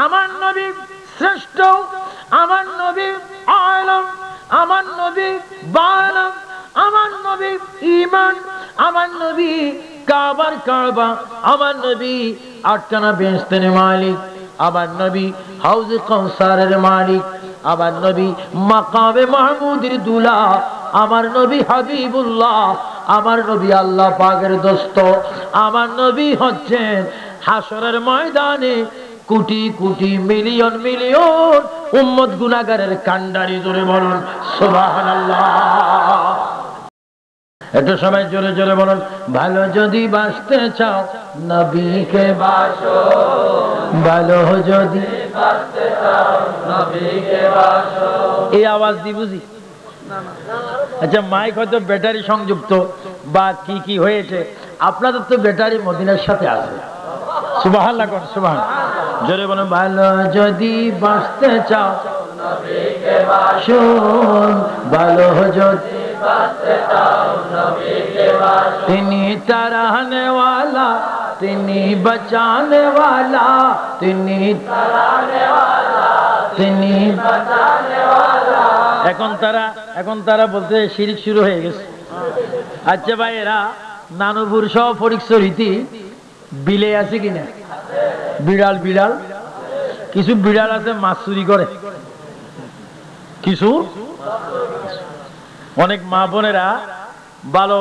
আমার নবী শ্রেষ্ঠ, আমার নবী আলম, আমার নবী বালম, আমার নবী ঈমান, আমার নবী কাবার কাবা, আমার নবী আটখানা বেহেশতের মালিক, আমার নবী হাউজে কাউসারের মালিক, আমার নবী মাকামে মাহমুদের দুলা, আমার নবী হাবিবুল্লাহ, আমার নবী আল্লাহ পাকের দোস্ত, আমার নবী হচ্ছেন হাসরের ময়দানে কোটি কোটি মিলিয়ন মিলিয়ন উম্মত গুনাহগারের কান্ডারি। জোরে বলুন সুবহানাল্লাহ। একটু সবাই জোরে জোরে বলুন, ভালো যদি বাঁচতে চাও নবীকে বাসো, ভালো যদি বাঁচতে চাও নবীকে বাসো। এই আওয়াজ দি বুঝি? আচ্ছা, মাইক হয়তো ব্যাটারি সংযুক্ত বা কি কি হয়েছে, আপনাদের তো ব্যাটারি মদিনার সাথে আছে। সুবহানাল্লাহ, সুবহানাল্লাহ। জোরে বলুন, ভালো যদি বাঁচতে চাও নবীকে বাসো, ভালো যদি বাঁচতে চাও নবীকে বাসো। তিনি তারানে ওয়ালা, তিনি বাঁচানে ওয়ালা, তিনি তারানে ওয়ালা, তিনি বাঁচানে ওয়ালা। এখন তারা বলতে শিরিক শুরু হয়ে গেছে। আচ্ছা ভাই, এরা নানুপুর সহ ফরিকছড়িতে বিলে আছে কিনা? বিড়াল বিড়াল কিছু বিড়াল আছে মাছ চুরি করে, কিছু অনেক মা বোনেরা ভালো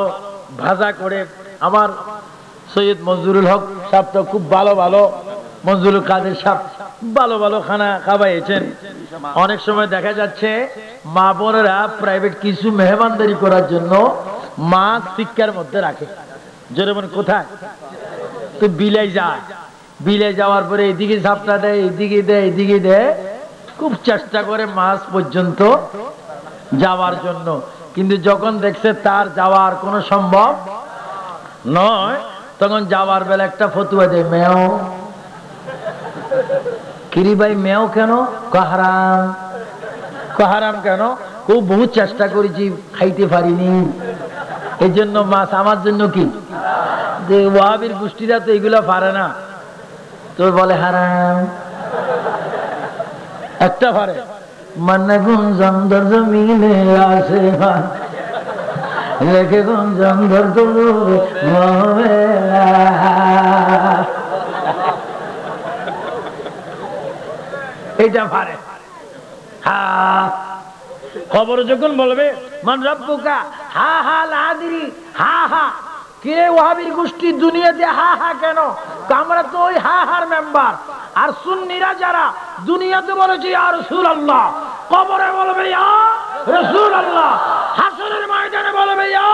ভাজা করে। আমার সৈয়দ মঞ্জুরুল হক সাহেব তো খুব ভালো ভালো, মঞ্জুরুল কাদের সাহেব ভালো ভালো খানা খাওয়াইছেন। অনেক সময় দেখা যাচ্ছে মা বোনেরা প্রাইভেট কিছু মেহমানদারি করার জন্য মাছ টিক্কার মধ্যে রাখে। যেমন কোথায় তো বিলে যায়, বিলে যাওয়ার পরে এদিকে ঝাপটা দেয়, এদিকে দেয়, এদিকে দেয়, খুব চেষ্টা করে মাছ পর্যন্ত যাওয়ার জন্য। কিন্তু যখন দেখছে তার যাওয়ার কোনো সম্ভব নয়, তখন যাওয়ার বেলা একটা ফতুয়া দেয়, মেও। কিরি ভাই মেও কেন? হারাম। হারাম কেন? খুব বহু চেষ্টা করেছি, খাইতে পারিনি, এই জন্য মাছ আমার জন্য কি যে ওয়াহাবির গোষ্ঠীরা তো এগুলা পারে না, তো বলে হারাম। একটা পারে, মানে গুঞ্জন ধর জমিনে আসে লেখে গুঞ্জন ধর এইটা পারে। খবর যখন বলবে মান রব্বুকা, হা হা লাদিরি, হা হা কে ওয়াহাবির গোষ্ঠী দুনিয়াতে হা হা কেন? আমরা তো ওই হা হার মেম্বার। আর সুন্নিরা যারা দুনিয়াতে বলেছে ইয়া রাসূলুল্লাহ, কবরে বলবে ইয়া রাসূলুল্লাহ, হাসরের ময়দানে বলবে ইয়া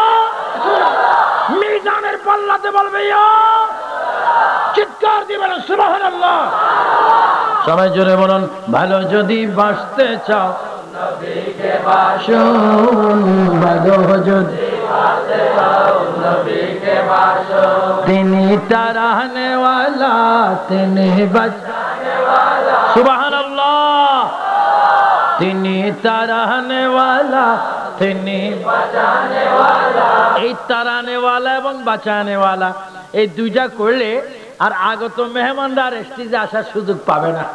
রাসূলুল্লাহ, মিজানের পাল্লাতে বলবে ইয়া, চিৎকার দিবেন সুবহানাল্লাহ। সবাই জোরে বলুন, ভালো যদি বাঁচতে চাও নবীকে বাসো, ভালো যদি বাঁচতে চাও নবীকে বাসো। তিনি তারানে ওয়ালা, তিনি বাঁচানে ওয়ালা। সুবহানাল্লাহ। তিনি তারানে ওয়ালা, তিনি বাঁচানে ওয়ালা। এই তারানে ওয়ালা এবং বাঁচানে ওয়ালা, এই দুইটা করলে আর আগত মেহমানরা স্টেজে আসার সুযোগ পাবে না।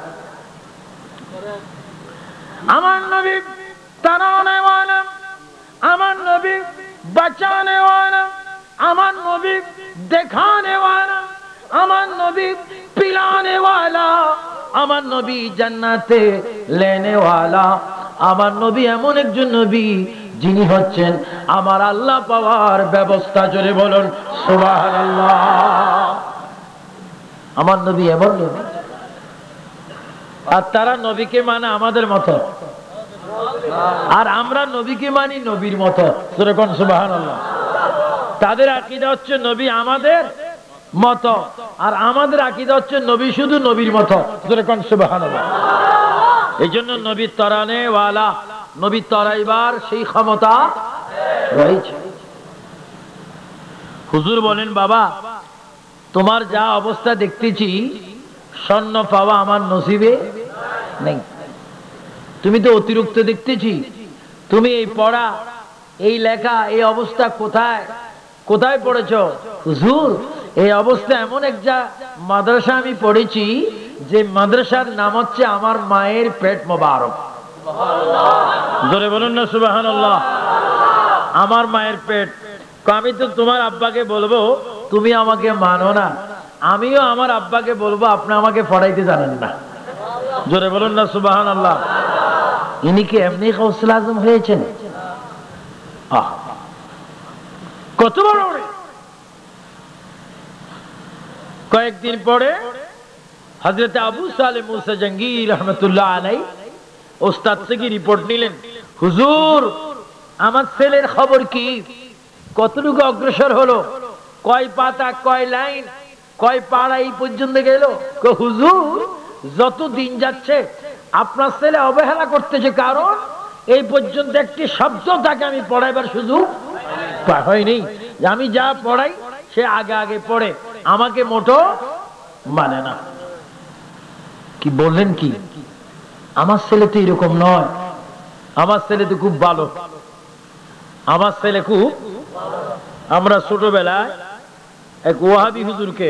আমার নবী তারানে ওয়ালা, আমার নবী বাঁচানে ওয়ালা, আমার নবী দেখানে ওয়ালা, আমার নবী পিলানে ওয়ালা, আমার নবী জান্নাতে লেনে ওয়ালা। আমার নবী এমন একজন নবী যিনি হচ্ছেন আমার আল্লাহ পাওয়ার ব্যবস্থা। জোরে বলুন সুবহানাল্লাহ। আমার নবী এমন নবী, আর তারা নবীকে মানে আমাদের মতো, আর আমরা নবীকে মানি নবীর মতো। যেরকম সুবহানাল্লাহ। তাদের আকীদা হচ্ছে নবী আমাদের মতো, আর আমাদের আকীদা হচ্ছে নবী শুধু নবীর মতো। যেরকম সুবহানাল্লাহ। এই জন্য নবী তরানে ওয়ালা, নবী তরাইবার সেই ক্ষমতা রয়েছে। হুজুর বলেন, বাবা তোমার যা অবস্থা দেখতেছি, স্বর্ণ পাওয়া আমার নসিবে নেই। তুমি তো অতিরিক্ত দেখতেছি, তুমি এই পড়া, এই লেখা, এই অবস্থা কোথায় কোথায় পড়েছ? হুজুর এই অবস্থা এমন একটা মাদ্রাসা আমি পড়েছি যে মাদ্রাসার নাম হচ্ছে আমার মায়ের পেট মোবারক। জোরে বলুন না সুবহানাল্লাহ। আমার মায়ের পেট। আমি তো তোমার আব্বাকে বলবো তুমি আমাকে মানো না, আমিও আমার আব্বাকে বলবো আপনি আমাকে পড়াইতে জানেন না। জোরে বলুন না সুবহানাল্লাহ। ইনি কি এমনি গাউসুল আজম হয়েছেন? কত বড়। কয়েকদিন পরে হযরত আবু সালেহ মুসা জঙ্গি রহমতুল্লাহ আলাইহি ওস্তাদ থেকে রিপোর্ট নিলেন, হুজুর আমার ছেলের খবর কি, কতটুকু অগ্রসর হলো, কয় পাতা, কয় লাইন, কয় পাড়া এই পর্যন্ত গেল। হুজুর যত দিন যাচ্ছে আপনার ছেলে অবহেলা করতেছে, কারণ এই পর্যন্ত একটি শব্দ তাকে আমি পড়াইবার সুযোগ হয়নি। আমি যা পড়াই সে আগে আগে পড়ে, আমাকে মোটো মানে না। কি বললেন কি? আমার ছেলে তো এরকম নয়, আমার ছেলে তো খুব ভালো, আমার ছেলে খুব। আমরা ছোটবেলায় এক ওয়াহাবি হুজুরকে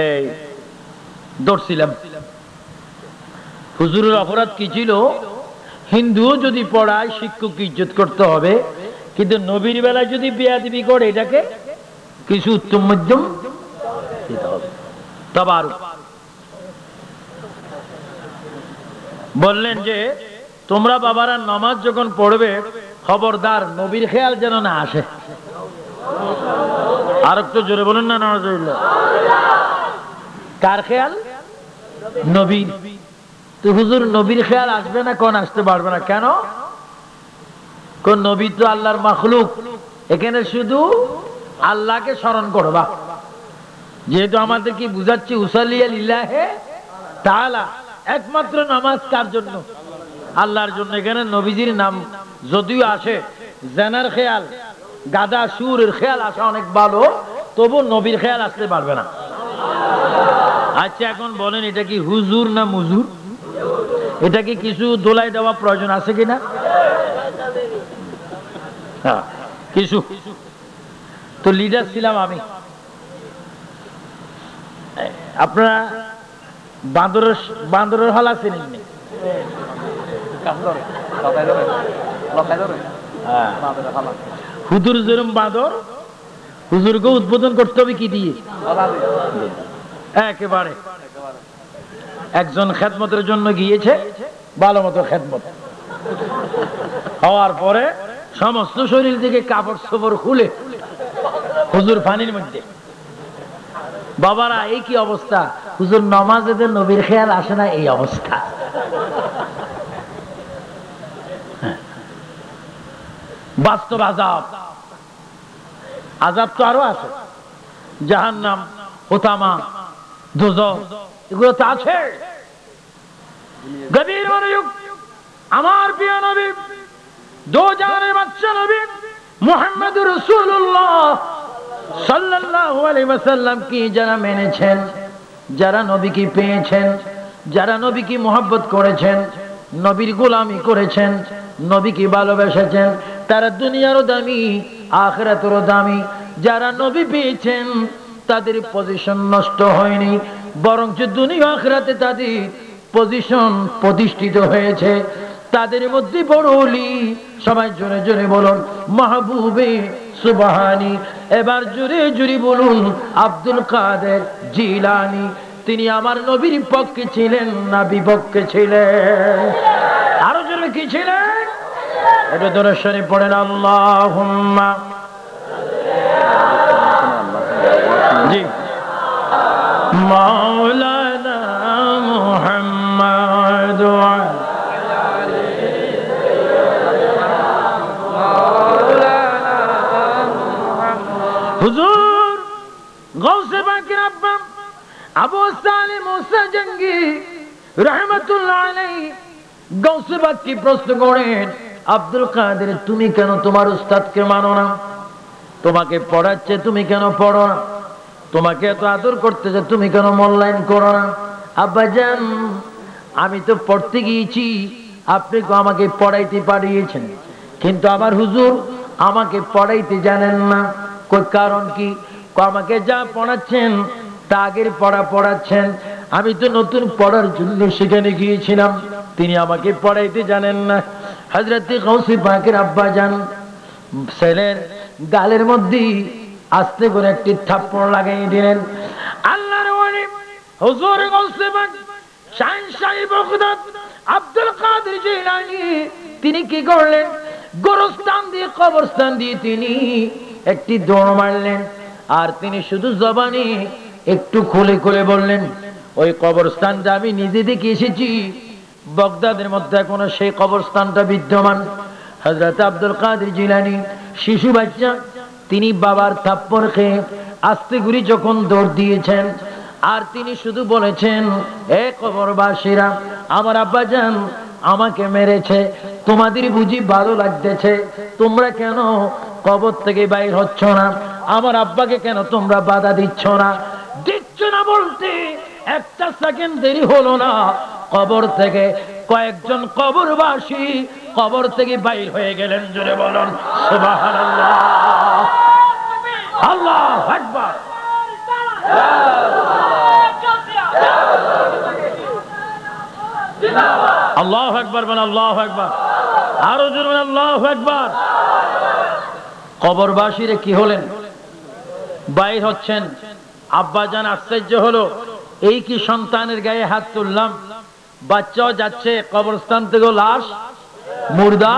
এই ধরছিলাম। হুজুরের অপরাধ কি ছিল? হিন্দুও যদি পড়ায় শিক্ষককে ইজ্জত করতে হবে, কিন্তু নবীর বেলায় যদি বেয়াদবি করে এটাকে কিছু উত্তম মধ্যম দিতে হবে। তবার বললেন যে তোমরা বাবারা নামাজ যখন পড়বে খবরদার নবীর খেয়াল যেন না আসে। আর একটু জোরে বলুন না নাউজুবিল্লাহ। কার খেয়াল? নবীর। তো হুজুর নবীর খেয়াল আসবে না, কোন আসতে পারবে না কেন? কোন নবী তো আল্লাহর মাখলুক, এখানে শুধু আল্লাহকে স্মরণ করবা। যেহেতু আমাদের কি বুঝাচ্ছি উসাল্লি লিল্লাহি তাআলা, একমাত্র নামাজ কার জন্য? আল্লাহর জন্য। এখানে নবীজির নাম যদিও আসে, জেনার খেয়াল, গাদা সুরের খেয়াল আসা অনেক ভালো, তবু নবীর খেয়াল আসতে পারবে না। আচ্ছা এখন বলেন এটা কি হুজুর না মুজুর? এটা কি কিছু দোলাই দেওয়া প্রয়োজন আছে কিনা? হ্যাঁ কিছু। তো লিডার ছিলাম আমি। আপনারা বান্দরের হলা চিনেন? হুজুর যেরকম বাঁদর, হুজুরকে উদ্বোধন করতে হবে কি দিয়ে? একেবারে। একজন খেদমতের জন্য গিয়েছে, ভালো মতো খেদমত হওয়ার পরে সমস্ত শরীর থেকে কাপড় চোপড় খুলে হুজুর পানির মধ্যে। বাবারা এই কি অবস্থা? হুজুর নামাজে নবীর খেয়াল আসে না, এই অবস্থা। বাস্তব আযাব। আযাব তো আরো আছে, জাহান্নাম, হুতামা, দোজখ, এগুলো তো আছে। গভীর মনোযোগ। আমার প্রিয় নবী, দো জাহানের বাদশা নবী মুহাম্মদুর রাসূলুল্লাহ সাল্লাল্লাহু আলাইহি ওয়াসাল্লাম কি যারা মেনেছেন, যারা নবীকে পেয়েছেন, যারা নবীকে মহব্বত করেছেন, নবীর গোলামি করেছেন, নবীকে ভালোবেসেছেন, তারা দুনিয়ারও দামি আখিরাতেরও দামি। যারা নবী পেয়েছেন তাদের পজিশন নষ্ট হয়নি, বরঞ্চ দুনিয়া আখিরাতে তাদের পজিশন প্রতিষ্ঠিত হয়েছে। তাদের মধ্যে বড় ওলি, সবাই জোরে জোরে বলুন মাহবুবে সুবহানি। এবার জোরে জোরে বলুন আব্দুল কাদের জিলানী। তিনি আমার নবীর পক্ষে ছিলেন না বিপক্ষে ছিলেন? আরো জোরে কি ছিলেন? এটা দর্শনে পড়েন আল্লাহুম্মা জি মাওলানা মুহাম্মদ। হুজুর গৌসে পাকের আব্বা আবু সালেহ মুসা জঙ্গি রহমাতুল্লাহ আলাইহি গৌসে পাককে প্রশ্ন করেন, আব্দুল কাদের তুমি কেন তোমার উস্তাদকে মানো না? তোমাকে পড়াচ্ছে তুমি কেন পড়ো না? তোমাকে এত আদর করতেছে তুমি কেন মূল্যায়ন করো না? আব্বাজান আমি তো পড়তে গিয়েছি, আপনি তো আমাকে পড়াইতে পাঠিয়েছেন, কিন্তু আমার হুজুর আমাকে পড়াইতে জানেন না। কই কারণ কি? আমাকে যা পড়াচ্ছেন তা আগের পড়া পড়াচ্ছেন, আমি তো নতুন পড়ার জন্য সেখানে গিয়েছিলাম, তিনি আমাকে পড়াইতে জানেন না। হযরত গৌসে পাকের আব্বা জান ছেলের গালের মধ্যে আস্তে করে একটি থাপ্পড় লাগাই দিলেন। আল্লাহর ওলি হুজুর গৌসে পাক শাহেনশাহ বাগদাদ আব্দুল কাদের জিলানী তিনি কি করলেন, গোরস্থান দিয়ে কবরস্থান দিয়ে তিনি একটি দৌড় মারলেন। আর তিনি শুধু জবানে একটু খুলে খুলে বললেন, ওই কবরস্থানটা আমি নিজে দেখে এসেছি, বাগদাদের মধ্যে এখনো সেই কবরস্থানটা বিদ্যমান। হযরত আব্দুল কাদের জিলানী শিশু বাচ্চা, তিনি বাবার থাপ্পড় খেয়ে আস্তে করে যখন দৌড় দিয়েছেন, আর তিনি শুধু বলেছেন, এ কবরবাসীরা, আমার আব্বাজান আমাকে মেরেছে, তোমাদের বুঝি ভালো লাগতেছে, তোমরা কেন কবর থেকে বাইর হচ্ছ না? আমার আব্বাকে কেন তোমরা বাধা দিচ্ছ না? দিচ্ছ না বলতে একটা সেকেন্ড দেরি হলো না, কবর থেকে কয়েকজন কবরবাসী কবর থেকে বাইর হয়ে গেলেন। জোরে বলুন সুবহানাল্লাহ, আল্লাহু আকবার। আল্লাহু আকবার বলেন, আল্লাহু আকবার, আরো জোরে বলেন আল্লাহু আকবার। কবরবাসীরা কি হলেন, বাইর হচ্ছেন। আব্বাজান আশ্চর্য হলো, এই কি সন্তানের গায়ে হাত তুললাম, বাচ্চাও যাচ্ছে, কবরস্থান থেকে লাশ মুর্দা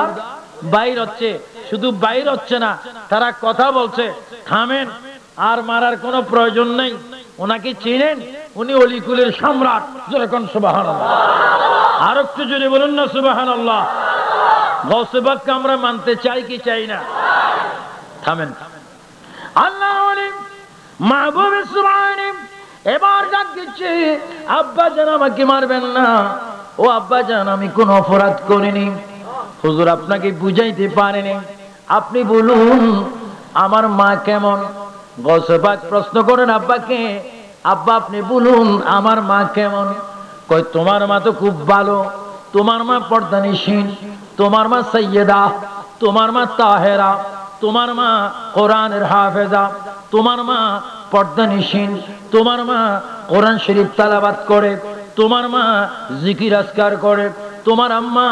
বাইর হচ্ছে। শুধু বাইর হচ্ছে না, তারা কথা বলছে, থামেন, আর মারার কোনো প্রয়োজন নেই, ওনাকে চিনেন, উনি অলিকুলের সম্রাট। যেরকম সুবহানাল্লাহ, আর একটু জোরে বলুন না সুবহানাল্লাহ। গৌসে পাককে আমরা মানতে চাই কি চাই না? থামেন। আল্লাহ মাহবুব সুবহান এবার ডাক দিচ্ছে, আব্বাজান আমাকে মারবেন না, ও আব্বাজান আমি কোন অপরাধ করিনি, হুজুর আপনাকে বুঝাইতে পারেনি, আপনি বলুন আমার মা কেমন? গৌসে পাক প্রশ্ন করেন আব্বাকে, আব্বা আপনি বলুন আমার মা কেমন? কই তোমার মা তো খুব ভালো, তোমার মা পর্দানিশীন, তোমার মা সাইয়্যেদা, তোমার মা তাহেরা, তোমার মা কোরআনের হাফেজা, তোমার মা পর্দানিশীন, তোমার মা কোরআন শরীফ তেলাওয়াত করে, তোমার মা জিকির আজকার করে, তোমার আম্মা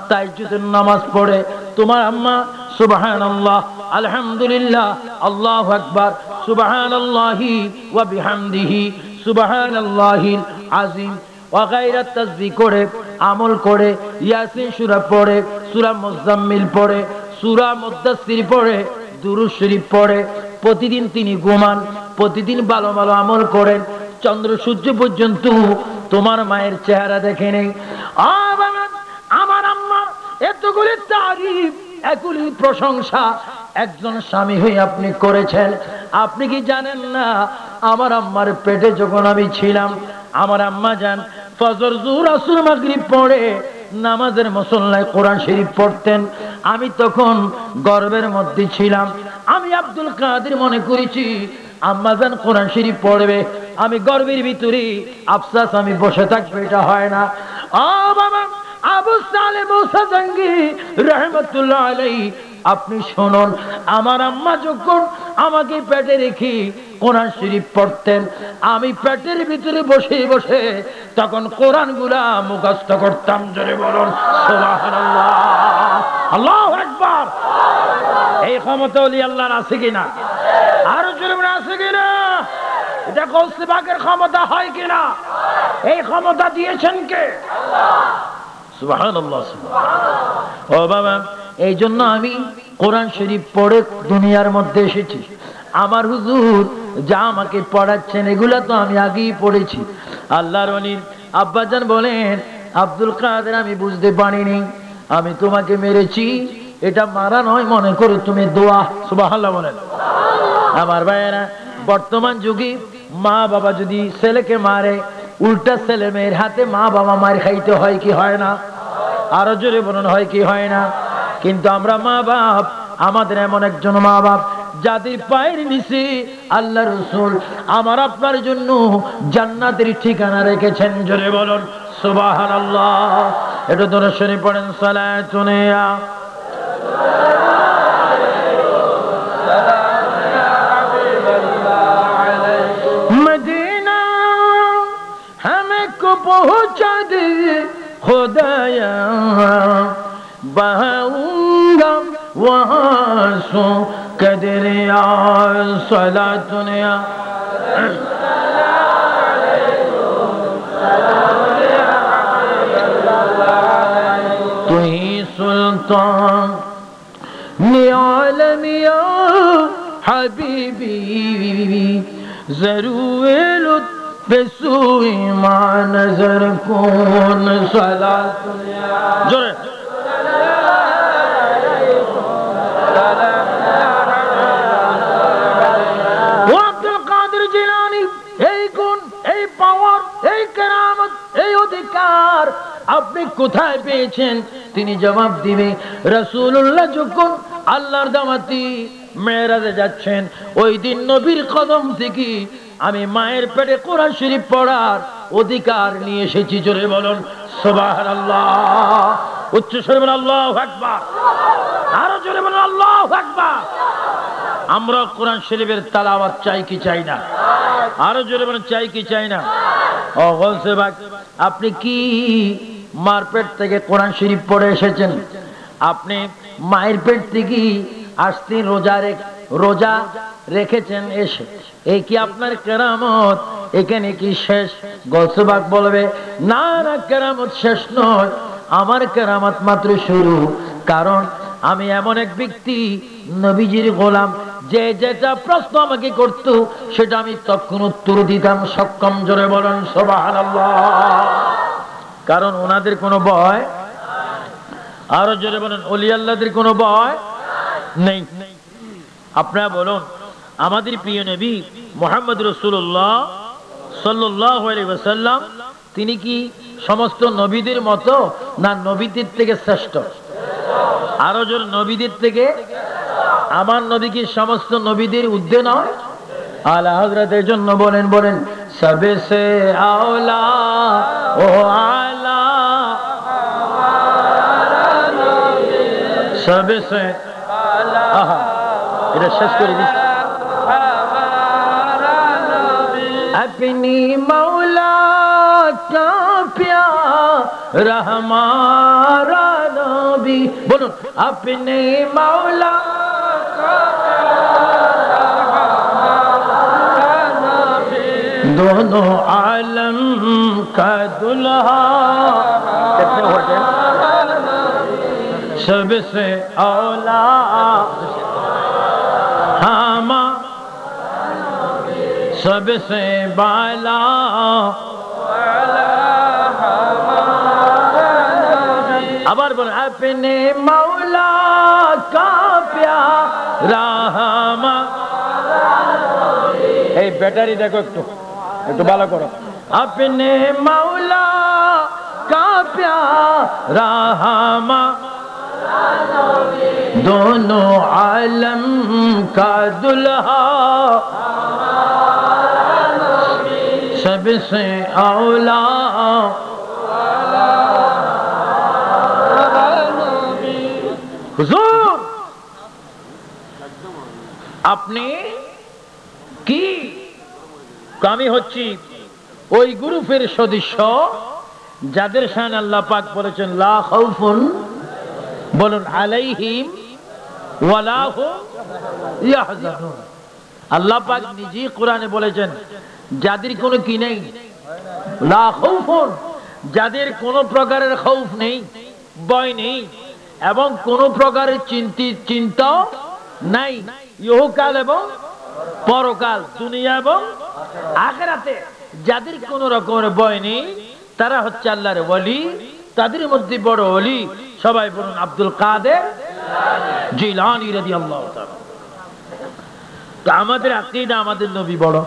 তাহাজ্জুদের নামাজ পড়ে, তোমার আম্মা সুবহানাল্লাহ আলহামদুলিল্লাহ আল্লাহু আকবার সুবহানাল্লাহি ওয়া বিহামদিহি সুবহানাল্লাহিল আযীম ওয়া গায়রা তাসবিহ করে, আমল করে, ইয়াসিন সূরা পড়ে, সূরা মুজাম্মিল পড়ে, সূরা মুদ্দাসসির পড়ে, দুরূদ শরীফ পড়ে, প্রতিদিন তিনি ঘুমান, প্রতিদিন ভালো ভালো আমল করেন, চন্দ্র সূর্য পর্যন্ত তোমার মায়ের চেহারা দেখে নেই। আমার আম্মা এতগুলি তারিফ, এতগুলি প্রশংসা একজন স্বামী হয়ে আপনি করেছেন। আপনি কি জানেন না, আমার আম্মার পেটে যখন আমি ছিলাম, আমার আম্মা জান ফজর জোহর আসর মাগরিব পড়ে নামাজের মুসল্লায় কোরআন শরীফ পড়তেন, আমি তখন গর্ভের মধ্যে ছিলাম। আমি আব্দুল কাদের মনে করেছি আম্মাজান কোরআন শরীফ পড়বে, আমি গর্ভের ভিতরে আফসাস আমি বসে থাকবো, এটা হয় না। বাবা আবু সালেহ মুসা জাঙ্গি রাহমাতুল্লাহ আলাইহি, আপনি শুনুন, আমার আম্মা যখন আমাকে পেটে রেখে কোরআন শরীফ পড়তেন, আমি পেটের ভিতরে বসে বসে তখন কোরআনগুলা মুখস্থ করতাম। জোরে বলুন সুবহানাল্লাহ, আল্লাহু আকবার। এই ক্ষমতা ওলি আল্লাহর আছে কিনা? আরো জোরে বলুন আছে কিনা? এটা গৌসে পাকের ক্ষমতা হয় কিনা? এই ক্ষমতা দিয়েছেন কে? সুবহানাল্লাহ, সুবহানাল্লাহ। ও বাবা, এই জন্য আমি কোরআন শরীফ পড়ে দুনিয়ার মধ্যে এসেছি। আমার হুজুর যা আমাকে পড়াচ্ছেন এগুলা তো আমি আগেই পড়েছি। আল্লাহর ওলি আব্বাজান বলেন, আব্দুল কাদের আমি বুঝতে পারিনি, আমি তোমাকে মেরেছি, এটা মারা নয়, মনে করো তুমি দোয়া। সুবহানাল্লাহ বলেন। আমার ভাইয়েরা, বর্তমান যুগে মা বাবা যদি ছেলেকে মারে, উল্টা ছেলে মেয়ের হাতে মা বাবা মার খাইতে হয় কি হয় না? আরো জোরে বলুন হয় কি হয় না? কিন্তু আমরা মা বাপ, আমাদের এমন একজন মা বাপ যাদের পায়ের নিচে আল্লাহ রাসূল আমার আপনার জন্য জান্নাতের ঠিকানা রেখেছেন। জোরে বলুন সুবহানাল্লাহ। এটা দরুদ শরীফ পড়েন, সালাতুন ইয়া মদিনা হাম पहुंचा दे खुदाया बहाऊंगा वहां सो कदरिया सलातुनिया तू ही सुल्तान आलमिया हबीबी जरूर बेसुई मां नजर कौन सलातुनिया जोरे আব্দুল কাদের জিলানী এই গুণ এই পাওয়ার এই কেরামত এই অধিকার আপনি কোথায় পেয়েছেন? তিনি জবাব দিবে রাসূলুল্লাহ যখন আল্লাহর দাওয়াতি মেরাজে যাচ্ছেন ওই দিন নবীর কদম থেকে আমি মায়ের পেটে কোরআন শরীফ পড়ার অধিকার নিয়ে এসেছি। জোরে বলুন সুবহানাল্লাহ, উচ্চ স্বরে বলুন আল্লাহু আকবার, আরো জোরে বলুন আল্লাহু আকবার। আমরা কোরআন শরীফের তেলাওয়াত চাই কি চাই না? আরো জোরে বলুন চাই কি চাই না? ও বলছে ভাই আপনি কি মার পেট থেকে কোরআন শরীফ পড়ে এসেছেন? আপনি মায়ের পেট থেকে আসতে রোজা রেখেছেন এসে, এই কি আপনার কেরামত? এখানে কি শেষ? গলসবাক বলবে না না, কেরামত শেষ নয়, আমার কেরামত মাত্র শুরু। কারণ আমি এমন এক ব্যক্তি নবীজির গোলাম, যে যেটা প্রশ্ন আমাকে করত সেটা আমি তখন উত্তর দিতাম সক্ষম। জোরে বলেন সুবহানাল্লাহ। কারণ ওনাদের কোনো ভয়, আরো জোরে বলেন ওলি আল্লাহদের কোনো ভয় নেই। আপনারা বলুন আমাদের প্রিয় নবী মুহাম্মদ রাসূলুল্লাহ সাল্লাল্লাহু আলাইহি ওয়াসাল্লাম তিনি কি সমস্ত নবীদের মতো, না নবীদের থেকে শ্রেষ্ঠ? আরো জোরে নবীদের থেকে। আমার নবী কি সমস্ত নবীদের ঊর্ধ্বে নয়? আলা হযরতের জন্য বলেন সবসে আওলা ও আলা সবসে আহা, এটা শেষ করে দিচ্ছি। अपनी मौला का प्यारा हमारा नबी, बोलो अपने मौला का प्यारा हमारा नबी, दोनों आलम का दुल्हा, कितने होते हैं? सबसे औला हमा सबसे बाला আবার বলেন अपने मौला का प्यारा हमारा, এই ব্যাটারি দেখো একটু ভালো করো। अपने मौला का प्यारा हमारा, दोनों आलम का दुल्हा, सबसे औला হুজুর আপনি কি? আমি হচ্ছি ওই গ্রুপের সদস্য যাদের শান আল্লাহ পাক বলেছেন লা খাউফুন, বলুন আলাইহিম ওয়ালা হুম ইয়াহজানুন। আল্লাহ পাক নিজেই কোরআনে বলেছেন যাদের কোনো কি নেই, লা খাউফুন, যাদের কোনো প্রকারের খৌফ নেই, ভয় নেই এবং কোনো প্রকারের চিন্তা নাই, ইহকাল এবং পরকাল, দুনিয়া এবং আখিরাতে যাদের কোনো রকমের ভয় নেই তারা হচ্ছে আল্লাহর ওলি। তাদের মধ্যে বড় ওলি সবাই বলুন আব্দুল কাদের জিলানী রাদিয়াল্লাহু তাআলা। তো আমাদের আকীদা আমাদের নবী বড়,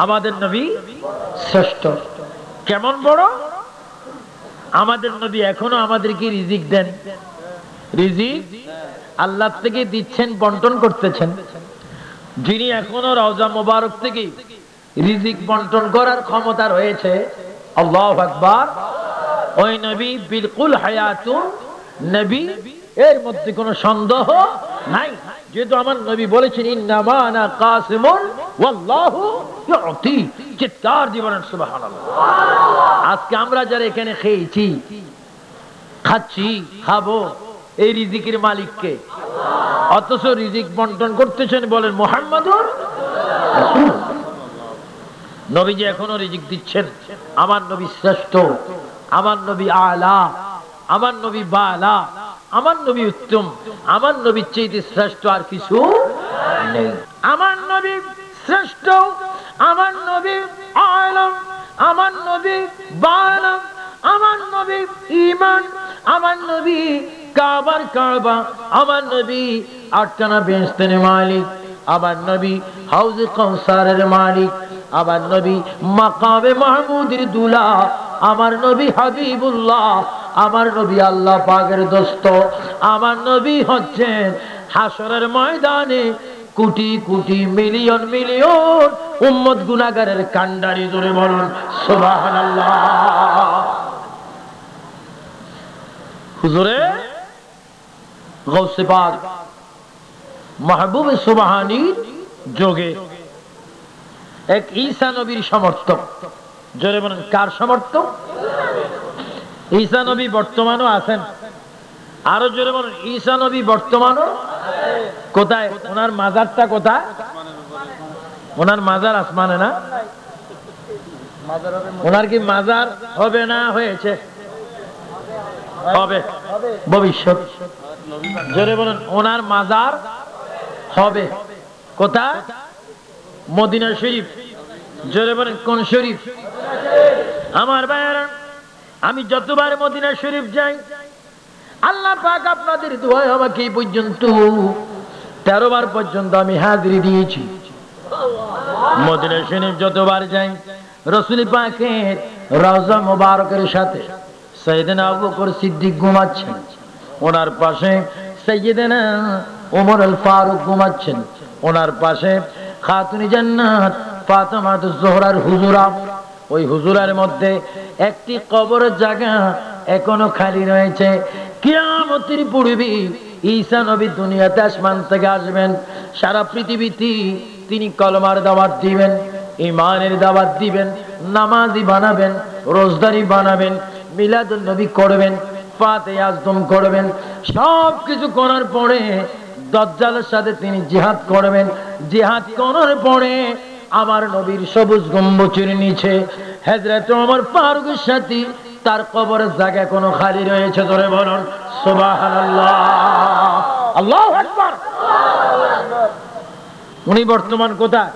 আমাদের নবী শ্রেষ্ঠ। কেমন বড়? আমাদের নবী এখনো আমাদেরকে রিজিক দেন, রিজিক আল্লাহ থেকে দিচ্ছেন, বন্টন করতেছেন। যিনি এখনো রওজা মোবারক থেকে রিজিক বন্টন করার ক্ষমতা রয়েছে, আল্লাহু আকবার, ওই নবী বিলকুল হায়াতুন নবী, এর মধ্যে কোনো সন্দেহ নাই। যেহেতু আমার নবী বলেছেন ইন্নামা আনা কাসিমুন ওয়াল্লাহু ইউতি, চিৎকার দিবেন সুবহানাল্লাহ। আজকে আমরা যারা এখানে খেয়েছি, খাচ্ছি, খাবো, এই রিজিকের মালিককে, অথচ রিজিক বন্টন করতেছেন বলেন মুহাম্মাদুর রাসূলুল্লাহ। নবীজি এখনো রিজিক দিচ্ছেন। আমার নবী শ্রেষ্ঠ, আমার নবী আলা, আমার নবী বালা, আমার নবী উত্তম, আমার নবীর চাইতে শ্রেষ্ঠ আর কিছু নেই। আমার নবী শ্রেষ্ঠ, আমার নবী আলম, আমার নবী বালা, আমার নবী ঈমান, আমার নবী কাবার কাবা, আমার নবী আটখানা বেহেশতের মালিক, আমার নবী হাউজে কাউসারের মালিক, আমার নবী মাকামে মাহমুদের দুলা, আমার নবী হাবিবুল্লাহ, আমার নবী আল্লাহ পাকের দোস্ত, আমার নবী হচ্ছেন হাসরের ময়দানে কোটি কোটি মিলিয়ন মিলিয়ন উম্মত গুনাহগারের কান্ডারি। জোরে বলুন সুবহানাল্লাহ। হুজুরে গৌসে পাক মাহবুবে সুবহানীর যোগে এক ঈসা নবীর সমর্থক। জোরে বলেন কার সমর্থক? ঈসা নবী বর্তমানও আছেন। আরো জোরে বলেন ঈসা নবী বর্তমানও কোথায়? ওনার মাজারটা কোথায়? ওনার মাজার আসমানে না? ওনার কি মাজার হবে না হয়েছে? হবে ভবিষ্যৎ। জোরে বলেন ওনার মাজার হবে কোথায়? মদিনা শরীফ। জোরে বলেন কোন শরীফ? আমার ভাইয়েরা, আমি যতবার মদিনা শরীফ যাই, আল্লাহ পাক আপনাদের দোয়ায় আমাকে এই পর্যন্ত 13 বার পর্যন্ত আমি হাজিরি দিয়েছি। মদিনা শরীফ যতবার যাই, রাসূল পাকের রওজা মুবারকের সাথে সাইয়েদনা আবু বকর সিদ্দিক ঘুমাচ্ছেন, ওনার পাশে সাইয়েদনা ওমর আল ফারুক ঘুমাচ্ছেন, ওনার পাশে খাতুনে জান্নাত ফাতেমা জোহরার হুজুরা। ওই হুজুরার মধ্যে একটি কবরের জায়গা এখনো খালি রয়েছে। কিয়ামতের পূর্বে ঈসা নবী দুনিয়াতে আসমান থেকে আসবেন। সারা পৃথিবীতে তিনি কলমার দাওয়াত দিবেন, ঈমানের দাওয়াত দিবেন, নামাজি বানাবেন, রোজদারি বানাবেন, মিলাদুন নবী করবেন, ফাতিহা আজম করবেন। সব কিছু করার পরে দাজ্জালের সাথে তিনি জিহাদ করবেন। জিহাদ করার পরে আমার নবীর সবুজ গম্বুজের নিচে হযরত ওমর ফারুকের সাথে তার কবরের জায়গা কোনো খালি রয়েছে। ধরে বলুন সুবহানাল্লাহ, আল্লাহু আকবার। উনি বর্তমান কোথায়?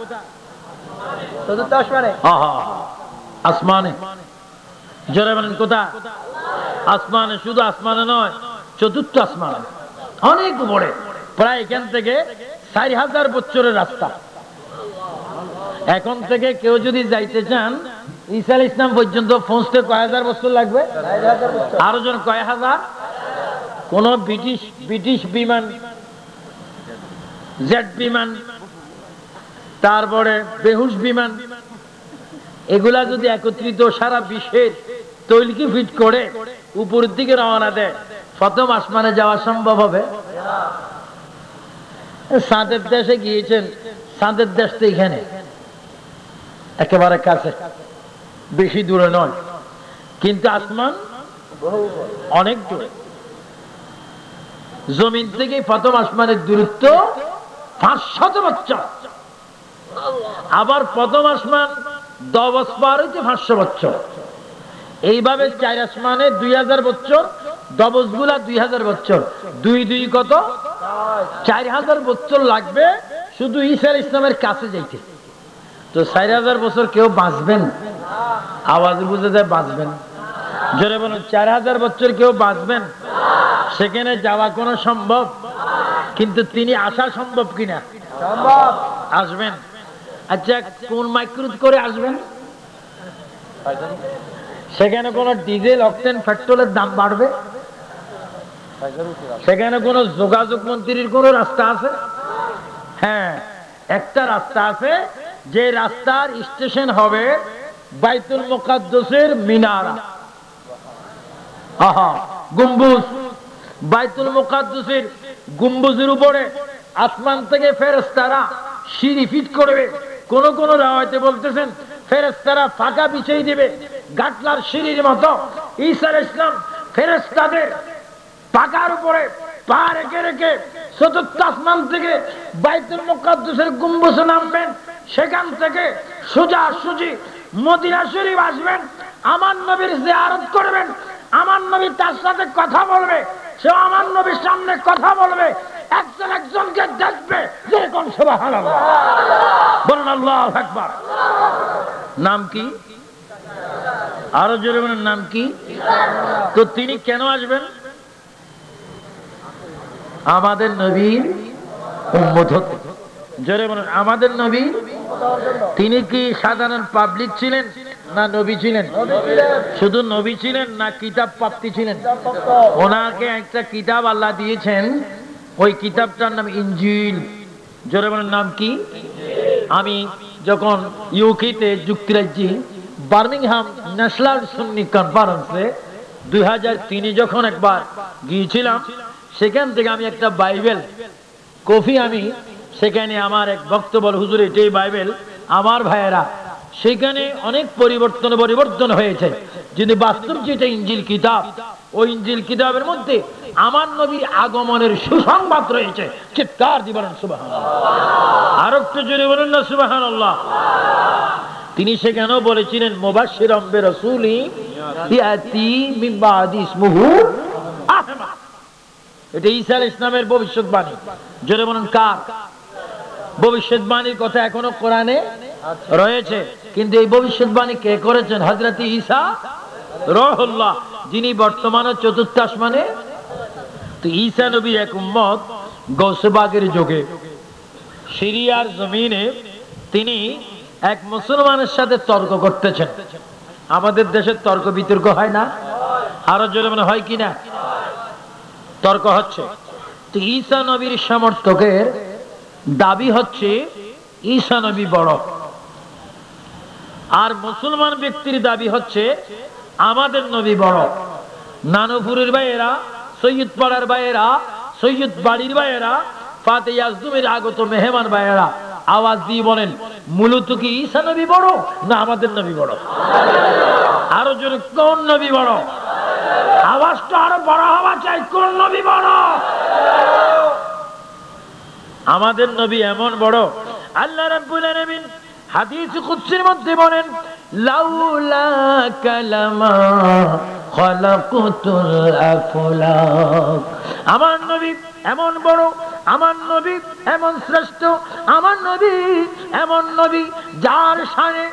চতুর্থ আসমানে। আসমানে। জোরে বলেন কোথায়? আসমানে। শুধু আসমানে নয়, চতুর্থ আসমানে, অনেক উপরে। প্রায় এখান থেকে 4000 বছরের রাস্তা। এখন থেকে কেউ যদি যাইতে চান ঈসা আলাইহিস সালাম পর্যন্ত পৌঁছতে কয় হাজার বছর লাগবে? আরো জন কয় হাজার? কোন ব্রিটিশ বিমান, জেট বিমান, তারপরে বেহুশ বিমান, এগুলা যদি একত্রিত সারা বিশ্বের তৈলকি ফিট করে উপরের দিকে রওনা দেয়, প্রথম আসমানে যাওয়া সম্ভব হবে? চাঁদের দেশে গিয়েছেন, চাঁদের দেশ তো এখানে একেবারে কাছে, বেশি দূরে নয়, কিন্তু আসমান অনেক দূরে। জমিন থেকে প্রথম আসমানের দূরত্ব 500 বছর। আবার প্রথম আসমান 10 পার হইতে 500 বছর। এইভাবে 4 আসমানে 2000 বছর, 10 গুলা 2000 বছর, 2 কত? 4000 বছর লাগবে শুধু ঈসা আলাইহিস সালামের কাছে যাইতে। তো 4000 বছর কেউ বাঁচবেন? আওয়াজ বুঝে যায় বাঁচবেন? জোরে বলুন 4000 বছর কেউ বাঁচবেন? সেখানে যাওয়া কোনো সম্ভব? কিন্তু তিনি আসা সম্ভব কিনা? সম্ভব। আসবেন। আচ্ছা, কোন মাইক্রোত করে আসবেন? সেখানে কোন ডিজেল, অক্টেন, পেট্রোলের দাম বাড়বে? সেখানে কোন যোগাযোগ মন্ত্রীর কোন রাস্তা আছে? হ্যাঁ, একটা রাস্তা আছে, যে রাস্তার স্টেশন হবে বাইতুল মুকাদ্দাসের মিনারা, গম্বুজ। বাইতুল মুকাদ্দাসের গম্বুজের উপরে আসমান থেকে ফেরেশতারা সিঁড়ি ফিট করবে। কোন কোন রাওয়ায়াতে বলতেছেন ফেরেশতারা ফাঁকা বিছিয়ে দিবে গাটলার সিঁড়ির মতো। ঈসা আলাইহিস সালাম ফেরেশতাদের পাকার উপরে পা রেখে রেখে চতুর্থ আসমান থেকে বাইতুল মুকাদ্দাসের গম্বুজে নামবেন। সেখান থেকে সোজাসুজি মদিনা শরীফ আসবেন, আমার নবীর জিয়ারত করবেন। আমার নবী তার সাথে কথা বলবে, সে আমার নবীর সামনে কথা বলবে, একজন একজনকে দেখবে। যেরকম সুবহানাল্লাহ বলুন, আল্লাহু আকবার। নাম কি? আরো জোরে বলেন, নাম কি? তো তিনি কেন আসবেন? আমাদের নবীর উম্মত হতে। জোরে বলেন, আমাদের নবী। তিনি কি সাধারণ পাবলিক ছিলেন না নবী ছিলেন? শুধু নবী ছিলেন না কিতাব প্রাপ্তি ছিলেন? ওনাকে একটা কিতাব আল্লাহ দিয়েছেন, ওই কিতাবটার নাম ইনজিল। জোরে বলেন, নাম কি? আমি যখন ইউকেতে যুক্তরাজ্যে বার্মিংহাম ন্যাশনাল সুন্নি কনফারেন্সে 2003 যখন একবার গিয়েছিলাম, সেখান থেকে আমি একটা বাইবেল কপি আমি সেখানে আমার এক ভক্ত বল, হুজুর এটাই বাইবেল। আমার ভাইয়েরা, সেখানে অনেক পরিবর্তন হয়েছে, যদি বাস্তব যেটা ইনজিল কিতাব, ওই ইনজিল কিতাবের মধ্যে আমার নবীর আগমনের সুসংবাদ রয়েছে। চিৎকার দিয়ে বলেন সুবহানাল্লাহ। আর একটু জোরে বলেন না সুবহানাল্লাহ। তিনি সেখানেও বলেছিলেন, মুবাশশিরাম বিরাসূলিন ইয়াতি মিন বাদি ইসমুহু আহমদ। এটা ঈসা আলাইহিস সালামের ভবিষ্যৎবাণী। জোরে বলেন, কার ভবিষ্যৎবাণীর কথা এখনো কোরআনে রয়েছে, কিন্তু এই ভবিষ্যৎবাণী কে করেছেন? হযরত ঈসা রূহুল্লাহ, যিনি বর্তমানে চতুর্থ আসমানে। তো ঈসা নবীর এক উম্মত গৌসে বাগের যুগে সিরিয়ার জমিনে তিনি এক মুসলমানের সাথে তর্ক করতেছেন। আমাদের দেশের তর্ক বিতর্ক হয় না? আরো জোরে মনে হয় কিনা? তর্ক হচ্ছে। তো ঈসা নবীর সমর্থকের দাবি হচ্ছে ঈসা নবী বড়, আর মুসলমান ব্যক্তির দাবি হচ্ছে আমাদের নবী বড়। নানুপুরের ভাইয়েরা, সৈয়দ পাড়ার ভাইয়েরা, সৈয়দ বাড়ির ভাইয়েরা, ফাতে ইয়াজদুমের আগত মেহমান ভাইয়েরা, আওয়াজ দিয়ে বলেন, মূলত কি ঈসা নবী বড় না আমাদের নবী বড়? আরো জোরে, কোন নবী বড়? আওয়াজটা আরো বড় হওয়া চাই। কোন নবী বড়? আমাদের নবী এমন বড়, আল্লাহ রাব্বুল আলামিন হাদিস কুদসির মধ্যে বলেন, লাউলা কালামা খালাকতুল আফলাক। আমার নবী এমন বড়, আমার নবী এমন শ্রেষ্ঠ, আমার নবী এমন নবী যার শানে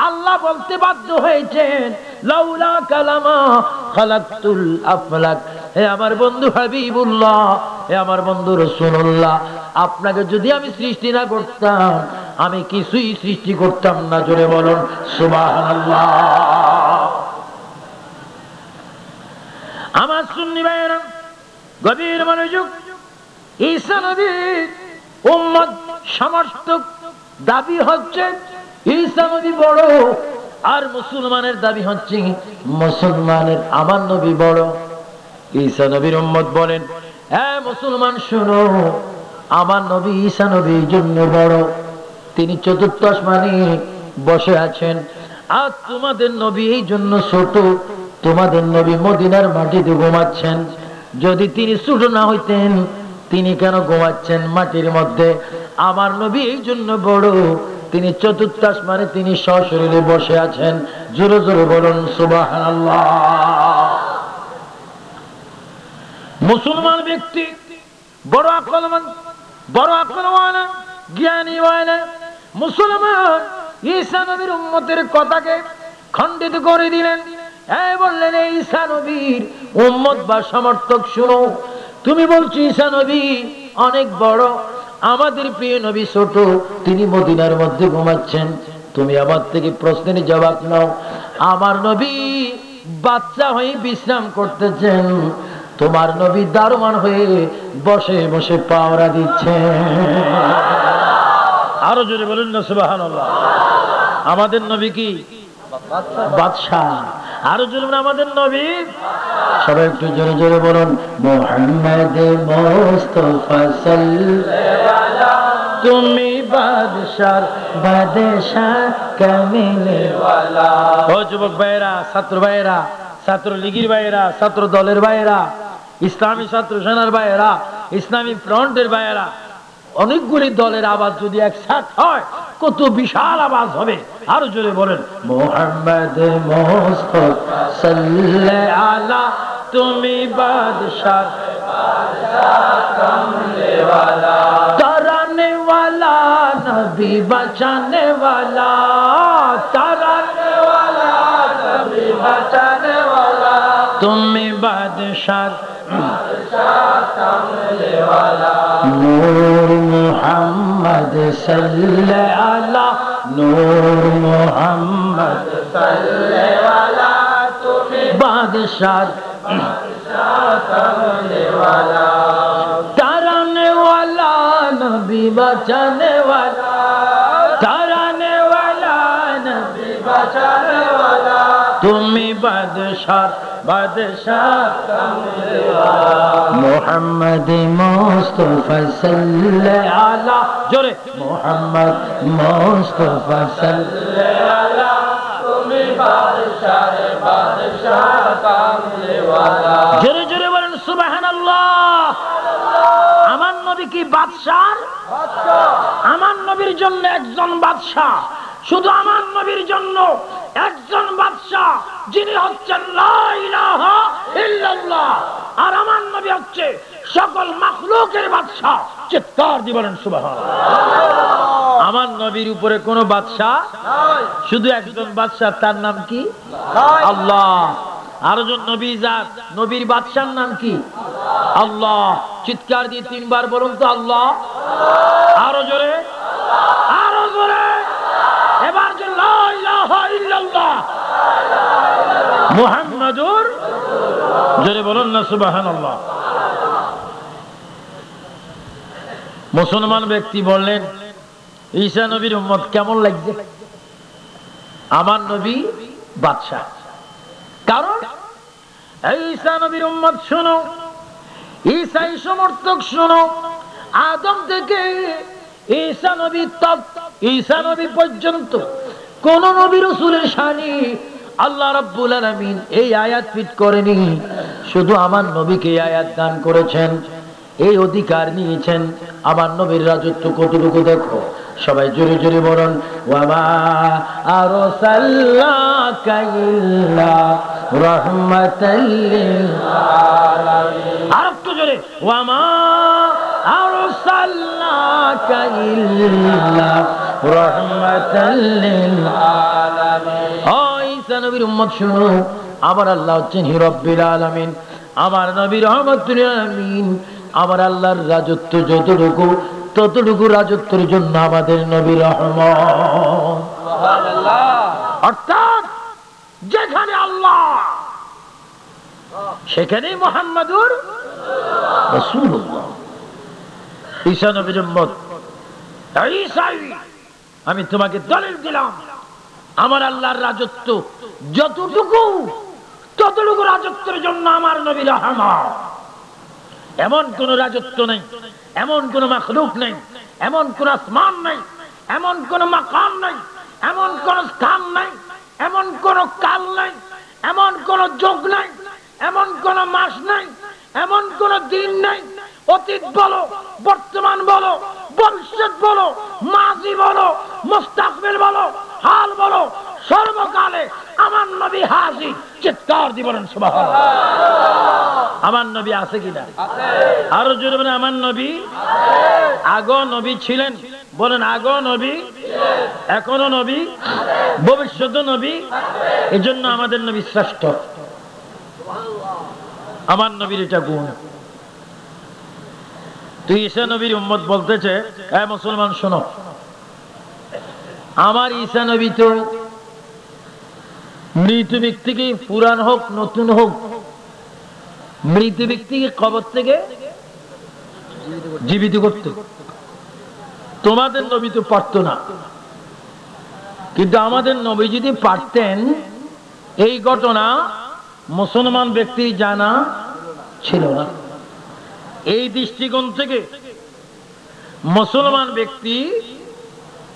আল্লাহ বলতে বাধ্য হয়েছেন, লাউলা কালামা খালাকতুল আফলাক। হে আমার বন্ধু হাবিবুল্লাহ, হে আমার বন্ধু রাসূলুল্লাহ, আপনাকে যদি আমি সৃষ্টি না করতাম, আমি কিছুই সৃষ্টি করতাম না। জোরে বলুন সুবহানাল্লাহ। আমার সুন্নি ভাইয়েরা, গভীর মনোযোগ। ঈসা নবীর উম্মত সমর্থক দাবি হচ্ছে ঈসা নবী বড়, আর মুসলমানের দাবি হচ্ছে মুসলমানের আমার নবী বড়। ঈসা নবীর উম্মত বলেন, হ্যাঁ মুসলমান শুনো, আমার নবী ঈসা নবীর জন্য বড়, তিনি চতুর্থ আসমানে বসে আছেন, আর তোমাদের নবী এই জন্য ছোট, তোমাদের নবী মদিনার মাটিতে ঘুমাচ্ছেন। যদি তিনি ছোট না হইতেন, তিনি কেন ঘুমাচ্ছেন মাটির মধ্যে? আমার নবী এই জন্য বড়, তিনি চতুর্থ আসমানে তিনি সশরীরে বসে আছেন। জোরে জোরে বলুন সুবহানাল্লাহ। মুসলমান ব্যক্তি বড় আকলমান, বড় আকলওয়ালা, জ্ঞানীওয়ালা মুসলমান ঈসা নবীর উম্মতের কথাকে খণ্ডিত করে দিলেন। বললেন, এই ঈসা নবীর উম্মত বা সমর্থক শুনো, তুমি বলছো ঈসা নবী অনেক বড়, আমাদের প্রিয় নবী ছোট, তিনি মদিনার মধ্যে ঘুমাচ্ছেন। তুমি আমার থেকে প্রশ্নের জবাব নাও। আমার নবী বাচ্চা হয়ে বিশ্রাম করতেছেন, তোমার নবী দারোয়ান হয়ে বসে বসে পাওরা দিচ্ছেন। আরো জোরে বলুন না সুবহানাল্লাহ। আমাদের নবী কি বাদশাহ? আরো জোরে বলুন, আমাদের নবী। সবাই একটু জোরে জোরে বলুন, মুহাম্মদ মুস্তাফা সাল্লাল্লাহু, তুমি বাদশার বাদশাহ কামিলে ওয়ালা। ও যুবক ভাইরা, ছাত্র ভাইরা, ছাত্র লীগের ভাইরা, ছাত্র দলের ভাইরা, ইসলামী ছাত্র সেনার ভাইরা, ইসলামী ফ্রন্টের ভাইরা, অনেকগুলি দলের আওয়াজ যদি একসাথ হয় কত বিশাল আওয়াজ হবে। আরো জোরে বলেন, মুহাম্মদ মুস্তাফা সাল্লাল্লাহু আলা, তুমি বাদশাহ কামলে ওয়ালা, তরানে ওয়ালা, নবী বাঁচানে ওয়ালা, তরানে ওয়ালা, নবী বাঁচানে ওয়ালা, তুমি বাদশাহ কামলে ওয়ালা। নূর মুহাম্মদ সাল্লাল্লাহু আলা, নূর মুহাম্মদ সাল্লাল্লাহু আলা, তুমি বাদশাহ কামলে ওয়ালা, তারানে ওয়ালা, নবী বাঁচানে ওয়ালা, তারানে ওয়ালা, নবী বাঁচানে ওয়ালা, তুমি বাদশাহ বাদশাহ কামলে ওয়ালা। মুহাম্মদ মুস্তাফা সাল্লাল্লাহু আলা, জোরে মুহাম্মদ মুস্তাফা সাল্লাল্লাহু আলা, তুমি বাদশাহ বাদশাহ কামলে ওয়ালা। জোরে জোরে বলেন সুবহানাল্লাহ। আমার নবী কি বাদশাহ? আমার নবীর জন্য একজন বাদশাহ, শুধু আমার নবীর জন্য একজন বাদশাহ, যিনি হচ্ছেন লা ইলাহা ইল্লাল্লাহ। আর আমার নবী হচ্ছে সকল মাখলুকের বাদশাহ। চিৎকার দিয়ে বলেন সুবহানাল্লাহ। আমার নবীর উপরে কোনো বাদশাহ নাই, শুধু একজন বাদশাহ, তার নাম কি? আল্লাহ। আরো জন নবী জাত, নবীর বাদশার নাম কি? আল্লাহ। চিৎকার দিয়ে তিনবার বলুন তো আল্লাহ। আরো জোরে, আরো জোরে, এবার যে লা ইলাহা ইল্লাল্লাহ মুহাম্মাদুর, জোরে বলুন না সুবহানাল্লাহ। মুসলমান ব্যক্তি বললেন, ঈসা নবীর উম্মত কেমন লাগছে? আমার নবী বাদশাহ। কারণ ঈসা নবীর উম্মত শোনো, ঈসাই সমর্থক শোনো, আদম থেকে ঈসা নবী তক, ঈসা নবী পর্যন্ত কোন নবী রাসূলের শানে আল্লাহ রাব্বুল আলামিন এই আয়াত ফিট করেনি, শুধু আমার নবীকে আয়াত দান করেছেন। এই অধিকার নিয়েছেন। আমার নবীর রাজত্ব কতটুকু দেখো, সবাই জোরে জোরে বলেন, ওয়া মা আরসালনাকা ইল্লা রাহমাতাল লিল আলামিন। আরেকটু জোরে, ওয়া মা আরসালনাকা ইল্লা রাহমাতাল লিল আলামিন। ও ঈসা নবীর উম্মত শুনো, আমার আল্লাহ হচ্ছেন রব্বুল আলামিন, আমার নবী রহমাতুল লিল আলামিন। আমার আল্লাহর রাজত্ব যতটুকু, ততটুকু রাজত্বের জন্য আমাদের নবী রহমত। সুবহানাল্লাহ। অর্থাৎ যেখানে আল্লাহ সেখানেই মুহাম্মাদুর রাসূলুল্লাহ। ঈসা নবীর উম্মত, ঈসাই, আমি তোমাকে দলিল দিলাম, আমার আল্লাহর রাজত্ব যতটুকু, ততটুকু রাজত্বের জন্য আমার নবী রহমত। এমন কোন রাজত্ব নেই, এমন কোন মাখলুক নেই, এমন কোন আসমান নেই, এমন কোন মাকাম নেই, এমন কোন স্থান নেই, এমন কোন কাল নেই, এমন কোন যুগ নেই, এমন কোন মাস নেই, এমন কোন দিন নেই, অতীত বলো, বর্তমান বলো, ভবিষ্যৎ বলো, মাজি বলো, মুস্তাকবিল বলো, হাল বলো, সর্বকালে আমার নবী হাজির। চিৎকার দিয়ে বলেন সুবহানাল্লাহ। আমার নবী আছে কিনা? আরো জোরে বলেন, আমার নবী আগো নবী ছিলেন। বলেন, আগো নবী, এখনো নবী, ভবিষ্যৎ নবী। এই জন্য আমাদের নবী শ্রেষ্ঠ। আমার নবীর এটা গুণ। তুই ঈসা নবীর উম্মত বলতেছে, এ মুসলমান শোনো, আমার ঈসা নবী তো মৃত ব্যক্তিকে, পুরান হোক নতুন হোক, মৃত ব্যক্তিকে কবর থেকে জীবিত করতে। তোমাদের নবী তো পারত না, কিন্তু আমাদের নবী যদি পারতেন, এই ঘটনা মুসলমান ব্যক্তির জানা ছিল না। এই দৃষ্টিকোণ থেকে মুসলমান ব্যক্তি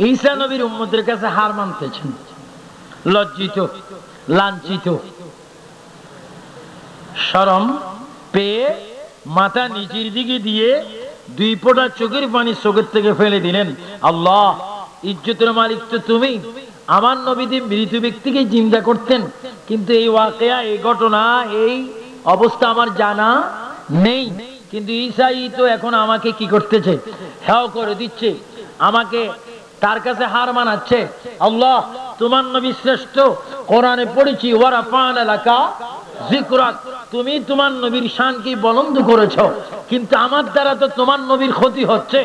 ঈসা নবীর উম্মতের কাছে হার মানতেছেন, লজ্জিত, লাঞ্ছিত, শরম পেয়ে মাথা নিচের দিকে দিয়ে 2 ফোঁটা চোখের পানি চোখের থেকে ফেলে দিলেন। আল্লাহ, ইজ্জতের মালিক তো তুমি। আমার নবীজি মৃত ব্যক্তিকে জিন্দা করতেন, কিন্তু এই ওয়াকিয়া, এই ঘটনা, এই অবস্থা আমার জানা নেই। কিন্তু ঈসাই তো এখন আমাকে কি করতেছে, হেও করে দিচ্ছে, আমাকে তার কাছে হার মানাচ্ছে। আল্লাহ, তোমার নবী শ্রেষ্ঠ, কোরআনে পড়েছি ওয়ারাফা'না লাকা যিকরাক, তুমি তোমার নবীর শানকে বুলন্দ করেছো, কিন্তু আমার দ্বারা তো তোমার নবীর ক্ষতি হচ্ছে,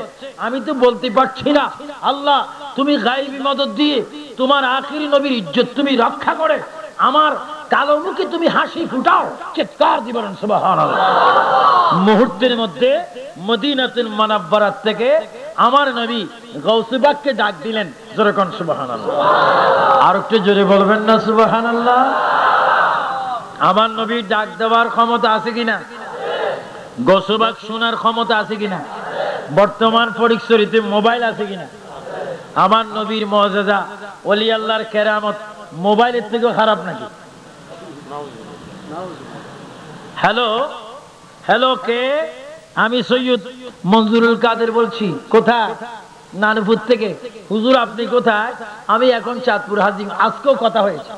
আমি তো বলতে পারছি না। আল্লাহ, তুমি গায়বী মদদ দিয়ে তোমার আখিরি নবীর ইজ্জত তুমি রক্ষা করে আমার কালো মুখে তুমি হাসি ফুটাও। চিৎকার দিয়ে বলেন সুবহানাল্লাহ। মুহূর্তের মধ্যে মদিনাতুল মুনাওয়ারা থেকে আমার নবী গাউসে পাককে ডাক দিলেন। জোরে কোন সুবহানাল্লাহ। আর একটু জোরে বলবেন না সুবহানাল্লাহ। আমার নবীর ডাক দেওয়ার ক্ষমতা আছে কিনা? গাউসে পাক শোনার ক্ষমতা আছে কিনা? বর্তমান পরিস্থিতিতে মোবাইল আছে কিনা? আমার নবীর মুআজিজা, ওলি আল্লাহর কেরামত মোবাইলের থেকেও খারাপ নাকি? হ্যালো হ্যালো, কে? আমি সৈয়দ মঞ্জুরুল কাদের বলছি। কোথায়? নানুপুর থেকে। হুজুর আপনি কোথায়? আমি এখন চাঁদপুর হাজির। আজকেও কথা হয়েছে,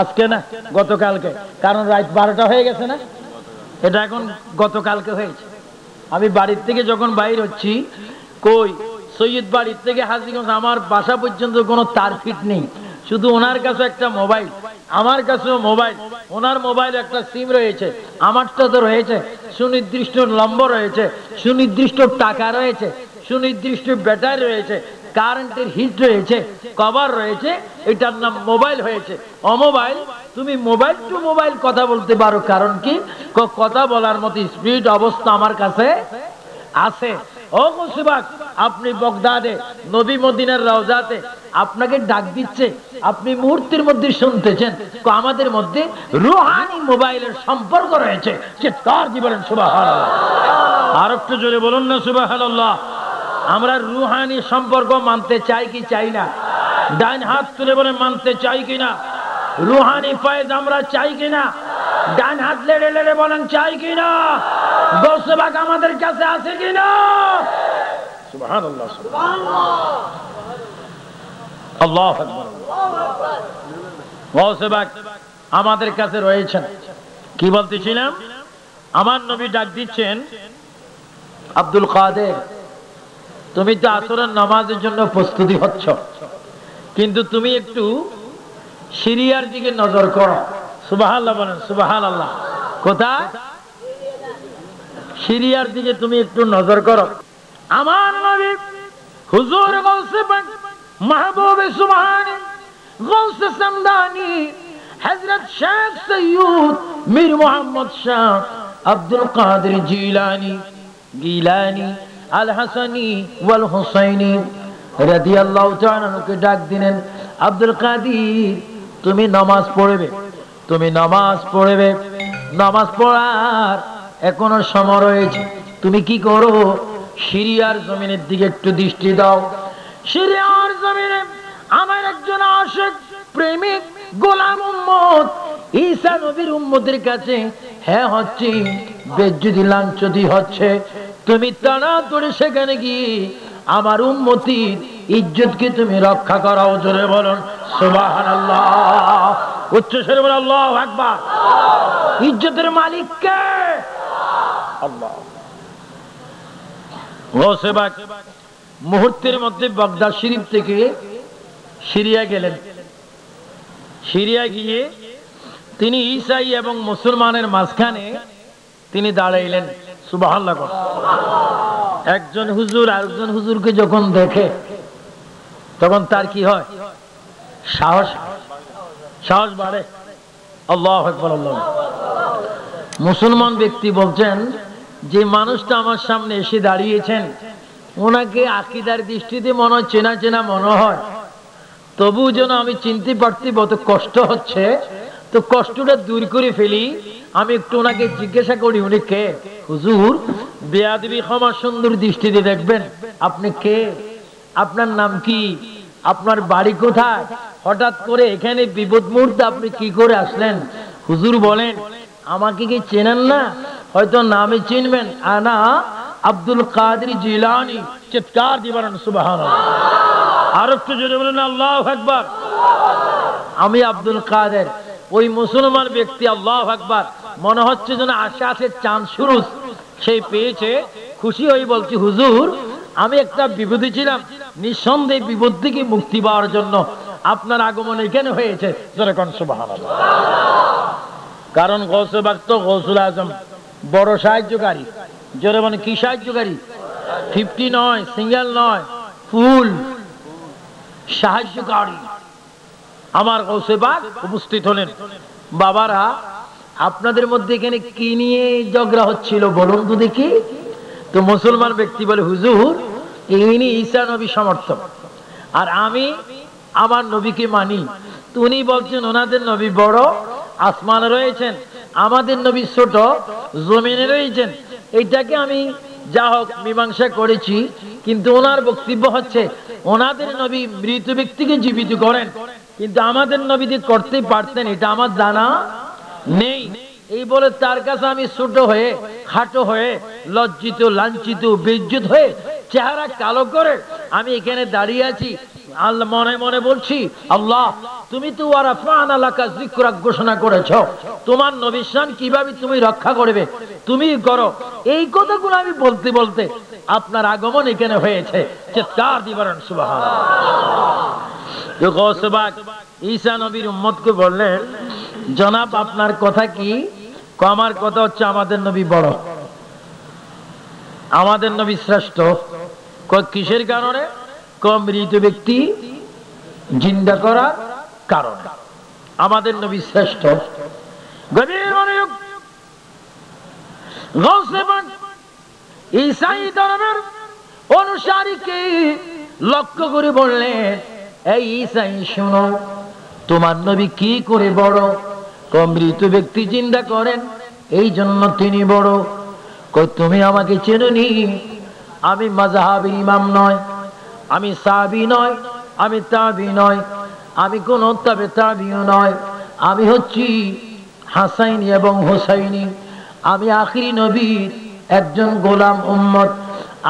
আজকে না গতকালকে, কারণ রাত 12টা হয়ে গেছে না, এটা এখন গতকালকে হয়েছে। আমি বাড়ির থেকে যখন বাইর হচ্ছি, কই সৈয়দ বাড়ির থেকে হাজিগঞ্জ আমার বাসা পর্যন্ত কোনো তার ফিট নেই, শুধু ওনার কাছে একটা মোবাইল, আমার কাছেও মোবাইল, ওনার মোবাইল একটা সিম রয়েছে, আমারটা তো রয়েছে, সুনির্দিষ্ট নম্বর রয়েছে, সুনির্দিষ্ট টাকা রয়েছে, সুনির্দিষ্ট ব্যাটারি রয়েছে, কারেন্টের হিট রয়েছে, কভার রয়েছে, এটার নাম মোবাইল হয়েছে। অমোবাইল, তুমি মোবাইল টু মোবাইল কথা বলতে পারো, কারণ কি কথা বলার মতো স্পিড অবস্থা আমার কাছে আছে। ও মুসিবাক, আপনি বগদাদে নবী মদিনার রওজাতে আপনাকে ডাক দিচ্ছে, আপনি মুহূর্তের মধ্যে শুনতেছেন, আমাদের মধ্যে রুহানি মোবাইলের সম্পর্ক রয়েছে। চিৎকার দিয়ে বলেন সুবহানাল্লাহ। আর একটু জোরে বলুন না সুবহানাল্লাহ। আমরা রুহানি সম্পর্ক মানতে চাই কি চাই না? ডান হাত তুলে বলে মানতে চাই কিনা? রুহানি ফয়েজ আমরা চাই কিনা? ডান হাত লেড়ে লেড়ে বলেন চাই কিনা? গাউসে পাক আমাদের কাছে আছে কিনা? সুবহানাল্লাহ, সুবহানাল্লাহ, আল্লাহু আকবার। গাউসে পাক আমাদের কাছে রয়েছেন। কি বলতেছিলাম? আমার নবী ডাক দিচ্ছেন, আব্দুল কাদের, তুমি তো আসরের নামাজের জন্য প্রস্তুতি হচ্ছ, কিন্তু তুমি একটু সিরিয়ার দিকে নজর করো। সুবহানাল্লাহ বলেন সুবহানাল্লাহ। কোথায়? সিরিয়ার দিকে তুমি একটু নজর করো। আমার নবী হুজুর গাউসে পাক মাহবুবে সুবহানী গাউসে সামদানি হযরত শেখ সৈয়দ মীর মুহাম্মদ শাহ আব্দুল কাদের জিলানী গিলানী আল হাসানি ওয়াল হুসাইনি রাদিয়াল্লাহু তাআলা কে ডাক দিলেন, আব্দুল কাদের, তুমি নামাজ পড়বে, তুমি নামাজ পড়বে, নামাজ পড়ার এখনো সময় রয়েছে। তুমি কি করো? সিরিয়ার জমিনের দিকে একটু দৃষ্টি দাও। সিরিয়ার জমিনে আমার একজন আশিক, প্রেমিক, গোলাম উম্মত ঈসা নবীর উম্মতের কাছে হ্যাঁ হচ্ছে, বেজ্জতি লাঞ্ছতি হচ্ছে। তুমি তাড়াতাড়ি সেখানে গিয়ে আমার উম্মতির ইজ্জতকে তুমি রক্ষা করাও। জোরে বলুন সুবহানাল্লাহ। উচ্চ স্বরে বলুন আল্লাহু আকবার। ইজ্জতের মালিক কে? আল্লাহ। গাউসে পাক মুহূর্তের মধ্যে বাগদাদ শরীফ থেকে সিরিয়া গেলেন। সিরিয়া গিয়ে তিনি ঈসাই এবং মুসলমানের মাঝখানে তিনি দাঁড়াইলেন। সুবহানাল্লাহ। একজন হুজুর আরেকজন হুজুরকে যখন দেখে তখন তার কি হয়? সাহস বাড়ে। আল্লাহু আকবার, আল্লাহু আকবার। মুসলমান ব্যক্তি বলছেন, যে মানুষটা আমার সামনে এসে দাঁড়িয়েছেন ওনাকে আকীদার দৃষ্টিতে মনে হয় চেনা চেনা মনে হয়, তবু যেন আমি চিনতে পারতে কত কষ্ট হচ্ছে, তো কষ্টটা দূর করে ফেলি, আমি একটু ওনাকে জিজ্ঞাসা করি উনি কে? হুজুর, বেয়াদবি ক্ষমা সুন্দর দৃষ্টিতে দেখবেন, আপনি কে? আপনার নাম কি? আপনার বাড়ি কোথায়, হঠাৎ করে এখানে বিপদ মুহূর্তে আপনি কি করে আসলেন? হুজুর বলেন, আমাকে কি চেনেন না? হয়তো নামে চিনবেন, আনা আব্দুল কাদের জিলানী। চিৎকার দিয়ে বলেন সুবহানাল্লাহ। আর একটু জোরে বলেন আল্লাহু আকবার। আমি আব্দুল কাদের। ওই মুসলমান ব্যক্তি আল্লাহু আকবার, মনে হচ্ছে যেন আশা আছে চাঁদ সুরুজ সেই পেয়েছে, খুশি হয়ে বলছি, হুজুর আমি একটা বিপদে ছিলাম, নিঃসন্দেহে বিপদ থেকে মুক্তি পাওয়ার জন্য আপনার আগমন এখানে হয়েছে। জোরে কোন সুবহানাল্লাহ। কারণ গৌসে পাক তো গৌসুল আজম, বড় সাহায্যকারী। জোরে মানে কি সাহায্যকারী? 50 নয়, সিঙ্গেল নয়, ফুল সাহায্যকারী। আমার গৌসে পাক উপস্থিত হলেন। বাবারা, আপনাদের মধ্যে এখানে কি নিয়ে ঝগড়া হচ্ছিল বলুন তো দেখি? তো মুসলমান ব্যক্তি বলে, হুজুর ইনি ঈসা নবী সমর্থক, আর আমি আমার নবীকে মানি। তো উনি বলছেন ওনাদের নবী বড়, আসমানে রয়েছেন, আমাদের নবী ছোট, জমিনে রয়েছেন। এইটাকে আমি যা হোক মীমাংসা করেছি, কিন্তু ওনার বক্তব্য হচ্ছে ওনাদের নবী মৃত ব্যক্তিকে জীবিত করেন, কিন্তু আমাদের নবী যে করতে পারতেন এটা আমার জানা নেই। এই বলে তার কাছে আমি ছোট হয়ে, খাটো হয়ে, লজ্জিত, লাঞ্ছিত, বেইজ্জত হয়ে, চেহারা কালো করে আমি এখানে দাঁড়িয়ে আছি। আল্লাহ মনে মনে বলছি, আল্লাহ তুমি তো ওয়ারাফা'না লাকা যিকরাক ঘোষণা করেছো, তোমার নবীর শান কিভাবে তুমি রক্ষা করবে, তুমি করো। এই কথাগুলো আমি বলতে বলতে আপনার আগমন এখানে হয়েছে। চিৎকার দিয়ে বলেন সুবহানাল্লাহ। তো গৌসে পাক ঈসা নবীর উম্মতকে বললেন, জনাব আপনার কথা কি? আমার কথা হচ্ছে আমাদের নবী বড়, আমাদের নবী শ্রেষ্ঠ। কিসের কারণে? মৃত ব্যক্তি জিন্দা করার কারণে আমাদের নবী শ্রেষ্ঠ। গভীর মনোযোগ। গৌসে পাক ঈসাই ধর্মের অনুসারীকে লক্ষ্য করে বললেন, এই ঈসাই শোনো, তোমার নবী কি করে বড়? মৃত ব্যক্তি জিন্দা করেন, এই জন্য তিনি বড়। তুমি আমাকে চেনোনি? আমি মাযহাবের ইমাম নয়, আমি সাহাবী নয়, আমি তাবী নয়, আমি কোন তবে তাবীও নয়, আমি হচ্ছি হাসাইনি এবং হুসাইনি। আমি আখিরি নবীর একজন গোলাম উম্মত,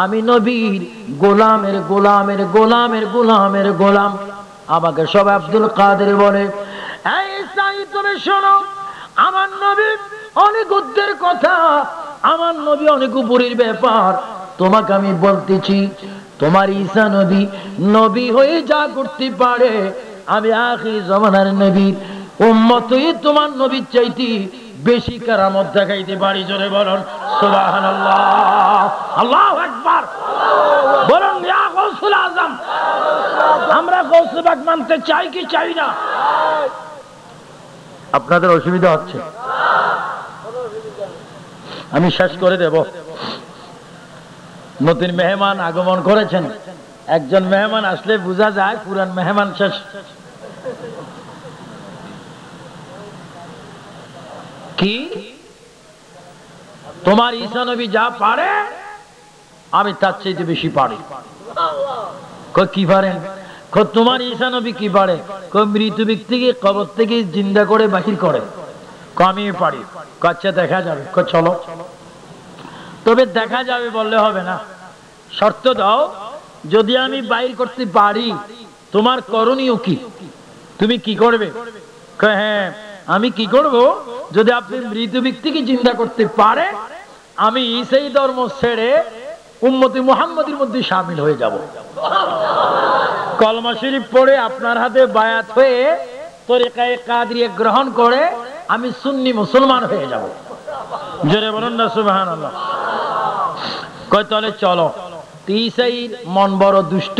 আমি নবীর গোলামের গোলামের গোলামের গোলামের গোলাম। আমাকে সব আব্দুল কাদের বলে। এই ঈসাই তুমি শোনো, আমার নবী অনেক উদ্দের কথা, আমার নবী অনেক উপরের ব্যাপার। তোমাকে আমি বলতেছি, তোমার ঈসা নবী নবী হয়ে যা করতে পারে, আমি আখির জামানার নবীর উম্মত হয়ে তোমার নবীর চাইতে বেশি কারামত দেখাইতে পারি। জোরে বলুন সুবহানাল্লাহ। আল্লাহু আকবার। বলুন ইয়া গৌসুল আজম। আমরা গৌসে পাক মানতে চাই কি চাই না? আপনাদের অসুবিধা হচ্ছে? আমি শেষ করে দেব। নতুন মেহমান আগমন করেছেন, একজন মেহমান আসলে বোঝা যায় পুরান মেহমান শেষ। কি তোমার ঈসা নবী যা পারে আমি তার চাইতে বেশি পারি? কি পারেন? তোমার ঈসা নবী কি পারে? মৃত ব্যক্তিকে কবর থেকে জিন্দা করে বাহির করে। আমি পারি। আচ্ছা দেখা যাবে। চলো। তবে দেখা যাবে বললে হবে না, শর্ত দাও, যদি আমি বাইর করতে পারি তোমার করণীয় কি? তুমি কি করবে? হ্যাঁ আমি কি করব, যদি আপনি মৃত ব্যক্তিকে জিন্দা করতে পারে আমি ঈসাই ধর্ম ছেড়ে উম্মতে মুহাম্মদের মধ্যে শামিল হয়ে যাব। কলমা শরীফ পড়ে আপনার হাতে বায়াত হয়ে তরিকায়ে কাদরিয়া গ্রহণ করে আমি সুন্নি মুসলমান হয়ে যাব। জোরে বলুন না সুবহানাল্লাহ। কয় তাহলে চলো। ঈসাইর মন বড় দুষ্ট,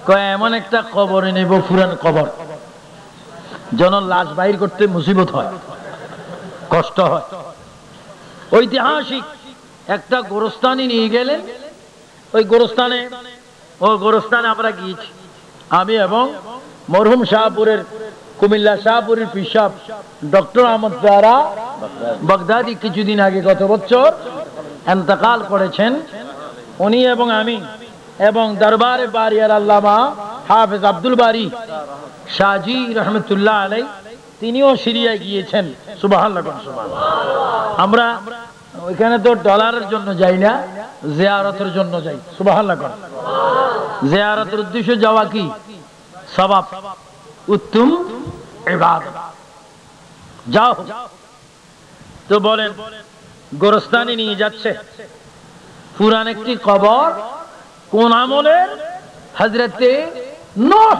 কয় এমন একটা কবরে নেব, পুরান কবর, যেন লাশ বাইর করতে মুসিবত হয়, কষ্ট হয়। ঐতিহাসিক একটা গোরস্থানে নিয়ে গেলেন। ওই গোরস্থানে আমরা গিয়েছি, আমি এবং মরহুম শাহপুরের, কুমিল্লা শাহপুরের পিসাব ডক্টর আহমদ পেয়ারা বাগদাদি কিছুদিন আগে, গত বছর ইন্তেকাল করেছেন। উনি এবং আমি এবং দরবারে বারিয়ার আল্লামা হাফেজ আব্দুল বারী শাহজি রহমতুল্লাহ আলাই, তিনিও সিরিয়ায় গিয়েছেন। সুবহানাল্লাহ, সুবহানাল্লাহ। আমরা ওইখানে তো ডলারের জন্য যাই না, জিয়ারতের জন্য যাই। সুবহানাল্লাহ। জিয়ারতের উদ্দেশ্যে যাওয়া কি সওয়াব, উত্তম ইবাদত। যাও তো বলেন, গোরস্তানে নিয়ে যাচ্ছে পুরান একটি কবর, কোন আমলের? হযরতে নূহ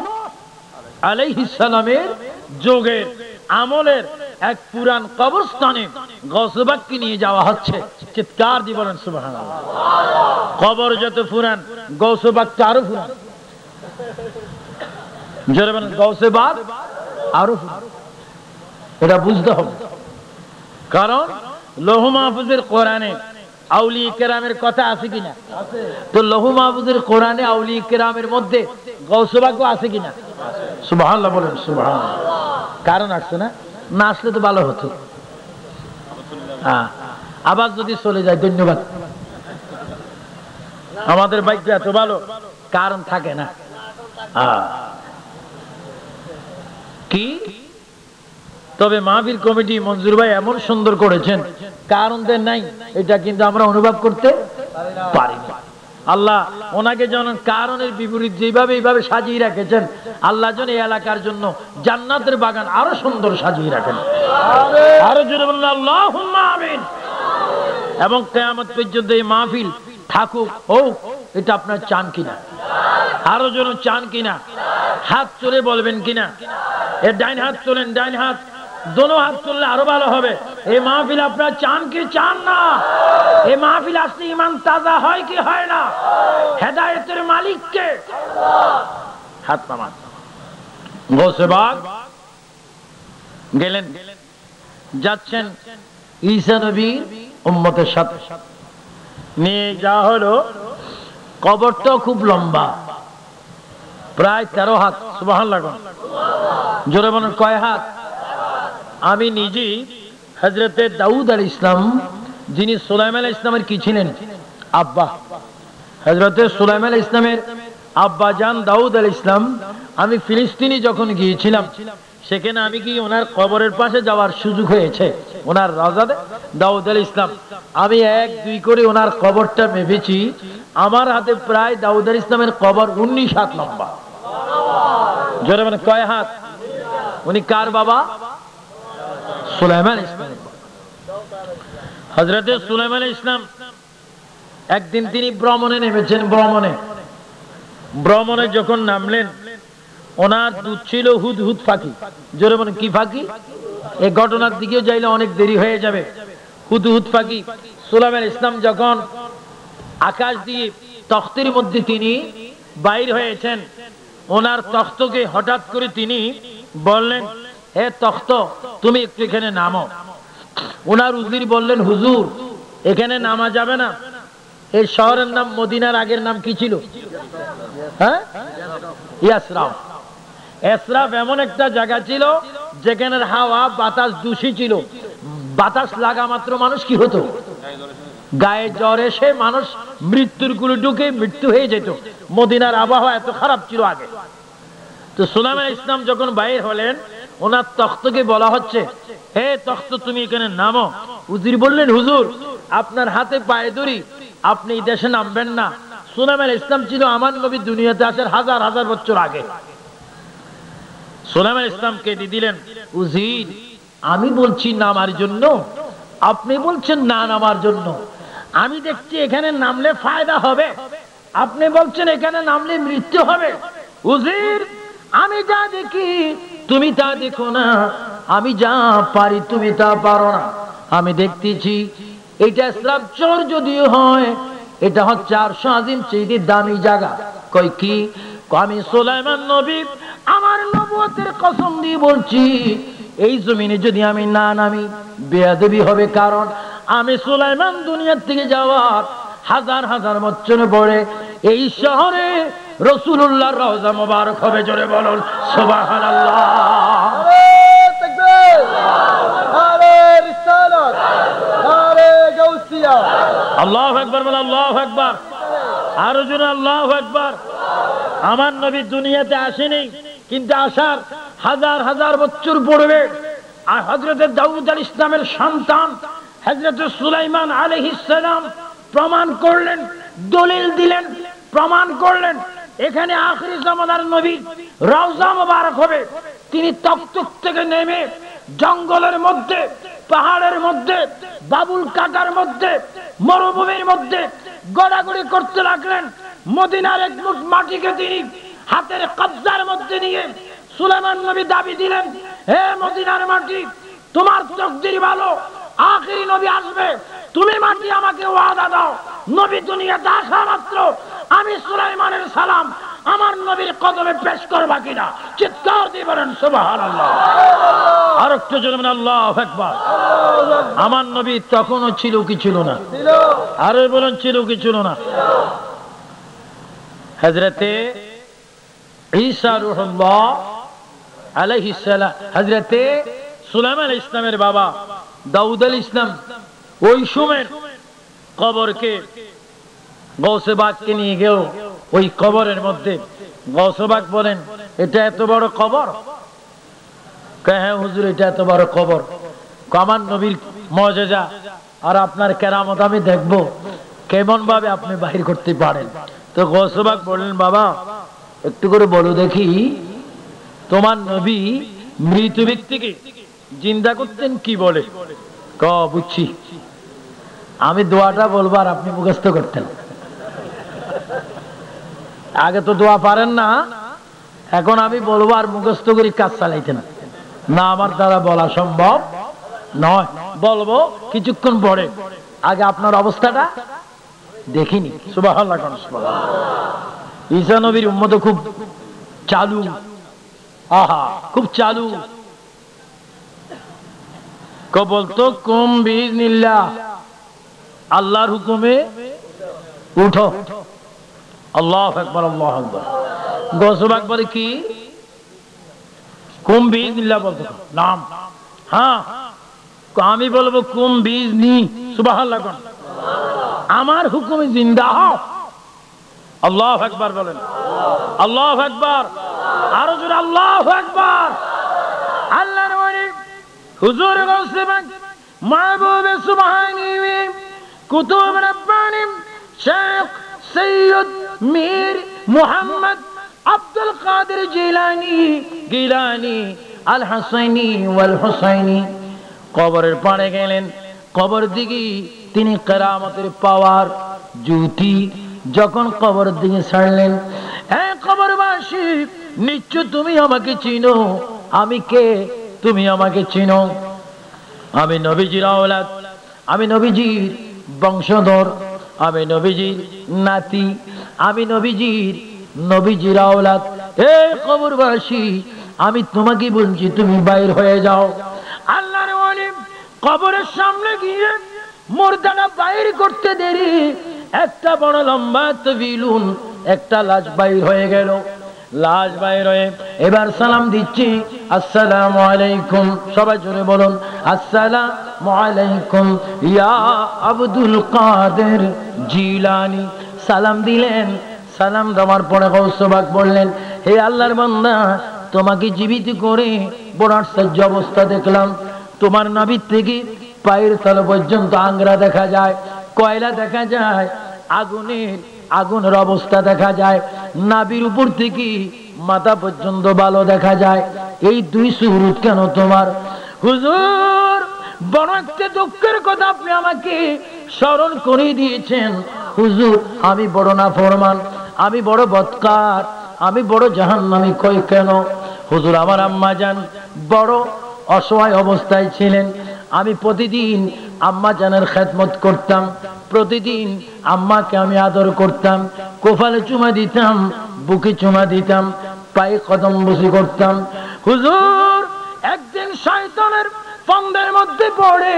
আলাইহিস সালামের যুগের আমলের এক পুরান কবরস্থানে গৌসে পাককে নিয়ে যাওয়া হচ্ছে। চিৎকার দিয়ে বলেন সুবহানাল্লাহ। কবর যত পুরান, গৌসে পাক আরো পুরান। জোরে বলেন, গৌসে পাক আরো পুরান। এটা বুঝতে হবে, কারণ লৌহ মাহফুজের কোরআনে আউলিয়া কেরামের কথা আছে কিনা? তো লৌহ মাহফুজের কোরআনে আউলিয়া কেরামের মধ্যে গৌসে পাকও আছে কিনা? সুবহানাল্লাহ বলেন, সুবহানাল্লাহ। কারণ আসছে না, না আসলে তো ভালো হতো। আবার যদি চলে যায়, ধন্যবাদ। আমাদের ভাগ্য এত ভালো, কারণ থাকে না। কি তবে মাহফিল কমিটি মঞ্জুর ভাই এমন সুন্দর করেছেন, কারণ দেন নাই, এটা কিন্তু আমরা অনুভব করতে পারি না। আল্লাহ ওনাকে যেন কারণের বিপরীত যেভাবে এইভাবে সাজিয়ে রেখেছেন, আল্লাহ যেন এই এলাকার জন্য জান্নাতের বাগান আরো সুন্দর সাজিয়ে রাখেন। আরো জোরে বলুন আল্লাহুম্মা আমিন। এবং কিয়ামত পর্যন্ত এই মাহফিল থাকুক, হোক, এটা আপনার চান কিনা? আরো যেন চান কিনা? হাত তুলে বলবেন কিনা? এর ডাইন হাত তোলেন, ডাইন হাত, দোনো হাত তুললে আরো ভালো হবে। এই মাহফিল আপনার চান কি চান না? এই মাহফিল আসলে ঈমান তাজা হয় কি হয় না? হেদায়েতের মালিক কে? হাত নামান। গৌসে পাক গেলেন, যাচ্ছেন ঈসা নবীর উম্মতের সাথে। নিয়ে যাওয়া হলো। কবরটা খুব লম্বা, প্রায় 13 হাত। সুবহানাল্লাহ। জোরে বলেন, কয় হাত? আমি নিজেই হযরতে দাউদ আলাইহিস সালাম, যিনি সুলাইমান আলাইহিস সালামের কি ছিলেন? আব্বা। হযরতে সুলাইমান আলাইহিস সালামের আব্বা জান দাউদ আলাইহিস সালাম, আমি ফিলিস্তিনে যখন গিয়েছিলাম, সেখানে আমি কি ওনার কবরের পাশে যাওয়ার সুযোগ হয়েছে। ওনার রাজা দাউদ আলাইহিস সালাম, আমি 1-2 করে ওনার কবরটা মেপেছি। আমার হাতে প্রায় দাউদ আলাইহিস সালামের কবর 19 হাত লম্বা। জোরে মানে কয় হাত? উনি কার বাবা? সুলাইমান আলাইহিস সালাম। হযরতে সুলাইমান আলাইহিস সালাম একদিন তিনি ভ্রমণে নেমেছেন। ভ্রমণে যখন নামলেন, ওনার দুধ ছিল হুদহুদ পাখি। জোরে বলেন, কি পাখি? এই ঘটনার দিকেও যাইলে অনেক দেরি হয়ে যাবে। হুদহুদ পাখি। সুলাইমান আলাইহিস সালাম যখন আকাশ দিয়ে তখতের মধ্যে তিনি বাইর হয়েছেন, ওনার তখতকে হঠাৎ করে তিনি বললেন, হে তখত, তুমি একটু এখানে নামো। ওনার উজির বললেন, হুজুর, এখানে নামা যাবে না। এই শহরের নাম মদিনার আগের নাম কি ছিল? হ্যাঁ, ইয়াসরাফ। ইয়াসরাফ এমন একটা জায়গা ছিল যেখানের হাওয়া বাতাস দূষিত ছিল। বাতাস লাগা মাত্র মানুষ কি হতো? গায়ে জ্বর এসে মানুষ মৃত্যুর কুলে ঢুকে মৃত্যু হয়ে যেত। মদিনার আবহাওয়া এত খারাপ ছিল আগে। তো সুলাইমান আলাইহিস সালাম যখন বাইর হলেন, ওনার তখতকে বলা হচ্ছে, হে তখত, তুমি এখানে নামো। উজির বললেন, হুজুর, আপনার হাতে পায়ে ধরি, আপনি এই দেশে নামবেন না। সুলাইমান আলাইহিস সালাম ছিল আমার নবী দুনিয়াতে আসার হাজার হাজার বছর আগে। সুলাইমান আলাইহিস সালাম কেঁদে দিলেন, উজির, আমি বলছি নামার জন্য, আপনি বলছেন না নামার জন্য। আমি দেখছি এখানে নামলে ফায়দা হবে, আপনি বলছেন এখানে নামলে মৃত্যু হবে। উজির, আমি যা দেখি তুমি তা দেখো না, আমি যা পারি তুমি তা পারো না। আমি দেখতেছি এটা ইসলাম চোর যদিও হয়, এটা হচ্ছে আরশ আজিম চেয়ে দামি জায়গা। কই কি? আমি সুলাইমান নবী আমার নবুয়তের কসম দিয়ে বলছি, এই জমিনে যদি আমি না নামি বেয়াদবি হবে। কারণ আমি সুলাইমান দুনিয়ার থেকে যাওয়ার হাজার হাজার বছর পরে এই শহরে রাসূলুল্লাহর রওজা মোবারক হবে। জোরে বলুন সুবহানাল্লাহ। আল্লাহু আকবার, আল্লাহু আকবার, আরো জোরে আল্লাহু আকবার। আমার নবী দুনিয়াতে আসেনি, কিন্তু আসার হাজার হাজার বছর পূর্বে আর হযরত দাউদ আলাইহিস সালামের সন্তান হযরত সুলাইমান আলাইহিস সালাম প্রমাণ করলেন, দলিল দিলেন, প্রমাণ করলেন এখানে আখিরি জামানার নবী রওজা মোবারক হবে। তিনি তকতক থেকে নেমে জঙ্গলের মধ্যে, পাহাড়ের মধ্যে, বাবুল কাটার মধ্যে, মরুভূমির মধ্যে গড়াগড়ি করতে লাগলেন। মদিনার এক মুঠ মাটিকে তিনি হাতের কবজার মধ্যে নিয়ে সুলাইমান নবী দাবি দিলেন, হে মদিনার মাটি, তোমার তকদির ভালো, আখিরি নবী আসবে, তুমি মাটি আমাকে ওয়াদা দাও, নবী দুনিয়াতে আসা মাত্র আমি সুলাইমানের সালাম আমার নবীর কদমে পেশ করবা কিনা? চিৎকার দিয়ে বলেন সুবহানাল্লাহ। আর একটু জোরে বলেন আল্লাহু আকবার। আমার নবী তখনও ছিল কি ছিল না? আর বলেন ছিল কি ছিল না? হযরতে ঈসা রূহুল্লাহ আলাইহিস সালাম, হযরতে সুলাইমান আলাইহিস সালামের বাবা দাউদ আলাইহিস সালাম ওই সময়ের কবরকে গৌসে বাগকে নিয়ে গেল। ওই কবরের মধ্যে গৌসে বাগ বলেন, এটা এত বড় কবর? হ্যাঁ হুজুর, এটা এত বড় কবর। আমার নবীর মুজিজা আর আপনার কেরামত আমি দেখব, কেমন ভাবে আপনি বাহির করতে পারেন। তো গৌসে বাগ বললেন, বাবা একটু করে বলো দেখি, তোমার নবী মৃত ব্যক্তিকে জিন্দা করতেন কি বলে? বুঝছি, আমি দোয়াটা বলবো আর আপনি মুখস্থ করতেন। আগে তো দোয়া পারেন না, এখন আমি বলবো আর মুখস্থ করে কাজ চালাইতেন না, আমার দ্বারা বলা সম্ভব নয়। বলবো কিছুক্ষণ পরে, আগে আপনার অবস্থাটা দেখিনি। সুবহানাল্লাহ। ঈসা নবীর উম্মত খুব চালু, আহা খুব চালু। বলতো কুম বিইজনিল্লাহ, আল্লাহর হুকুমে উঠো। আল্লাহু আকবার, আল্লাহু আকবার। গৌসে বাগ বলে কি? কুম বিইজনিল্লাহ বলতো নাম। হ্যাঁ, আমি বলবো কুম বিইজনি। সুবহানাল্লাহ। আমার হুকুমে জিন্দা হও। আল্লাহু আকবার বলেন, আল্লাহু আকবার। আরো জোরে আল্লাহু আকবার। আল্লাহর ওলি হুজুর গৌসে বাগ মাহবুব সুবহানি কুতুব রব্বানি শেখ সৈয়দ মীর মুহাম্মদ আব্দুল কাদের জিলানী আল হাসাইনি ওয়াল হুসাইনি কবরের পাড়ে গেলেন। কবর দিকে তিনি কেরামতের পাওয়ার জুতি যখন কবর দিকে ছাড়লেন, হ্যাঁ কবরবাসী, নিশ্চয় তুমি আমাকে চিনো। আমি কে? তুমি আমাকে চিনো। আমি নবীজির আওলাদ, আমি নবীজির বংশধর, আমি নবীজির নাতি, আমি নবীজির আওলাদ। হে কবরবাসী, আমি তোমাকে বলছি তুমি বাইর হয়ে যাও। আল্লাহর ওলি কবরের সামনে গিয়ে মুর্দাটা বাইর করতে দেরি, একটা বড় লম্বা তবিলুন একটা লাশ বাইর হয়ে গেল। লাশ বাইর হয়ে এবার সালাম দিচ্ছি, আসসালামু আলাইকুম। সবাই জোরে বলুন, আসসালামু আলাইকুম ইয়া আব্দুল কাদের জিলানী। সালাম দিলেন। সালাম দেওয়ার পরে গৌসে বাগ বললেন, হে আল্লাহর বান্দা, তোমাকে জীবিত করে বড় আশ্চর্য অবস্থা দেখলাম। তোমার নাভির থেকে পায়ের তলা পর্যন্ত আংরা দেখা যায়, কয়লা দেখা যায়, আগুনের অবস্থা দেখা যায়, নাভির উপর থেকে মাথা পর্যন্ত ভালো দেখা যায়। এই দুই সুরত কেন তোমার? হুজুর, বড় একটা দুঃখের কথা আপনি আমাকে স্মরণ করে দিয়েছেন। হুজুর, আমি বড় নাফরমান, আমি বড় বদকার, আমি বড় জাহান্নামী। কই কেন? হুজুর, আমার আম্মা জান বড় অসহায় অবস্থায় ছিলেন। আমি প্রতিদিন আম্মা জানের খেদমত করতাম, প্রতিদিন আম্মাকে আমি আদর করতাম, কোফালে চুমা দিতাম, বুকে চুমা দিতাম, পায়ে কদম বসি করতাম। হুজুর, একদিন শয়তানের ফাঁদের মধ্যে পড়ে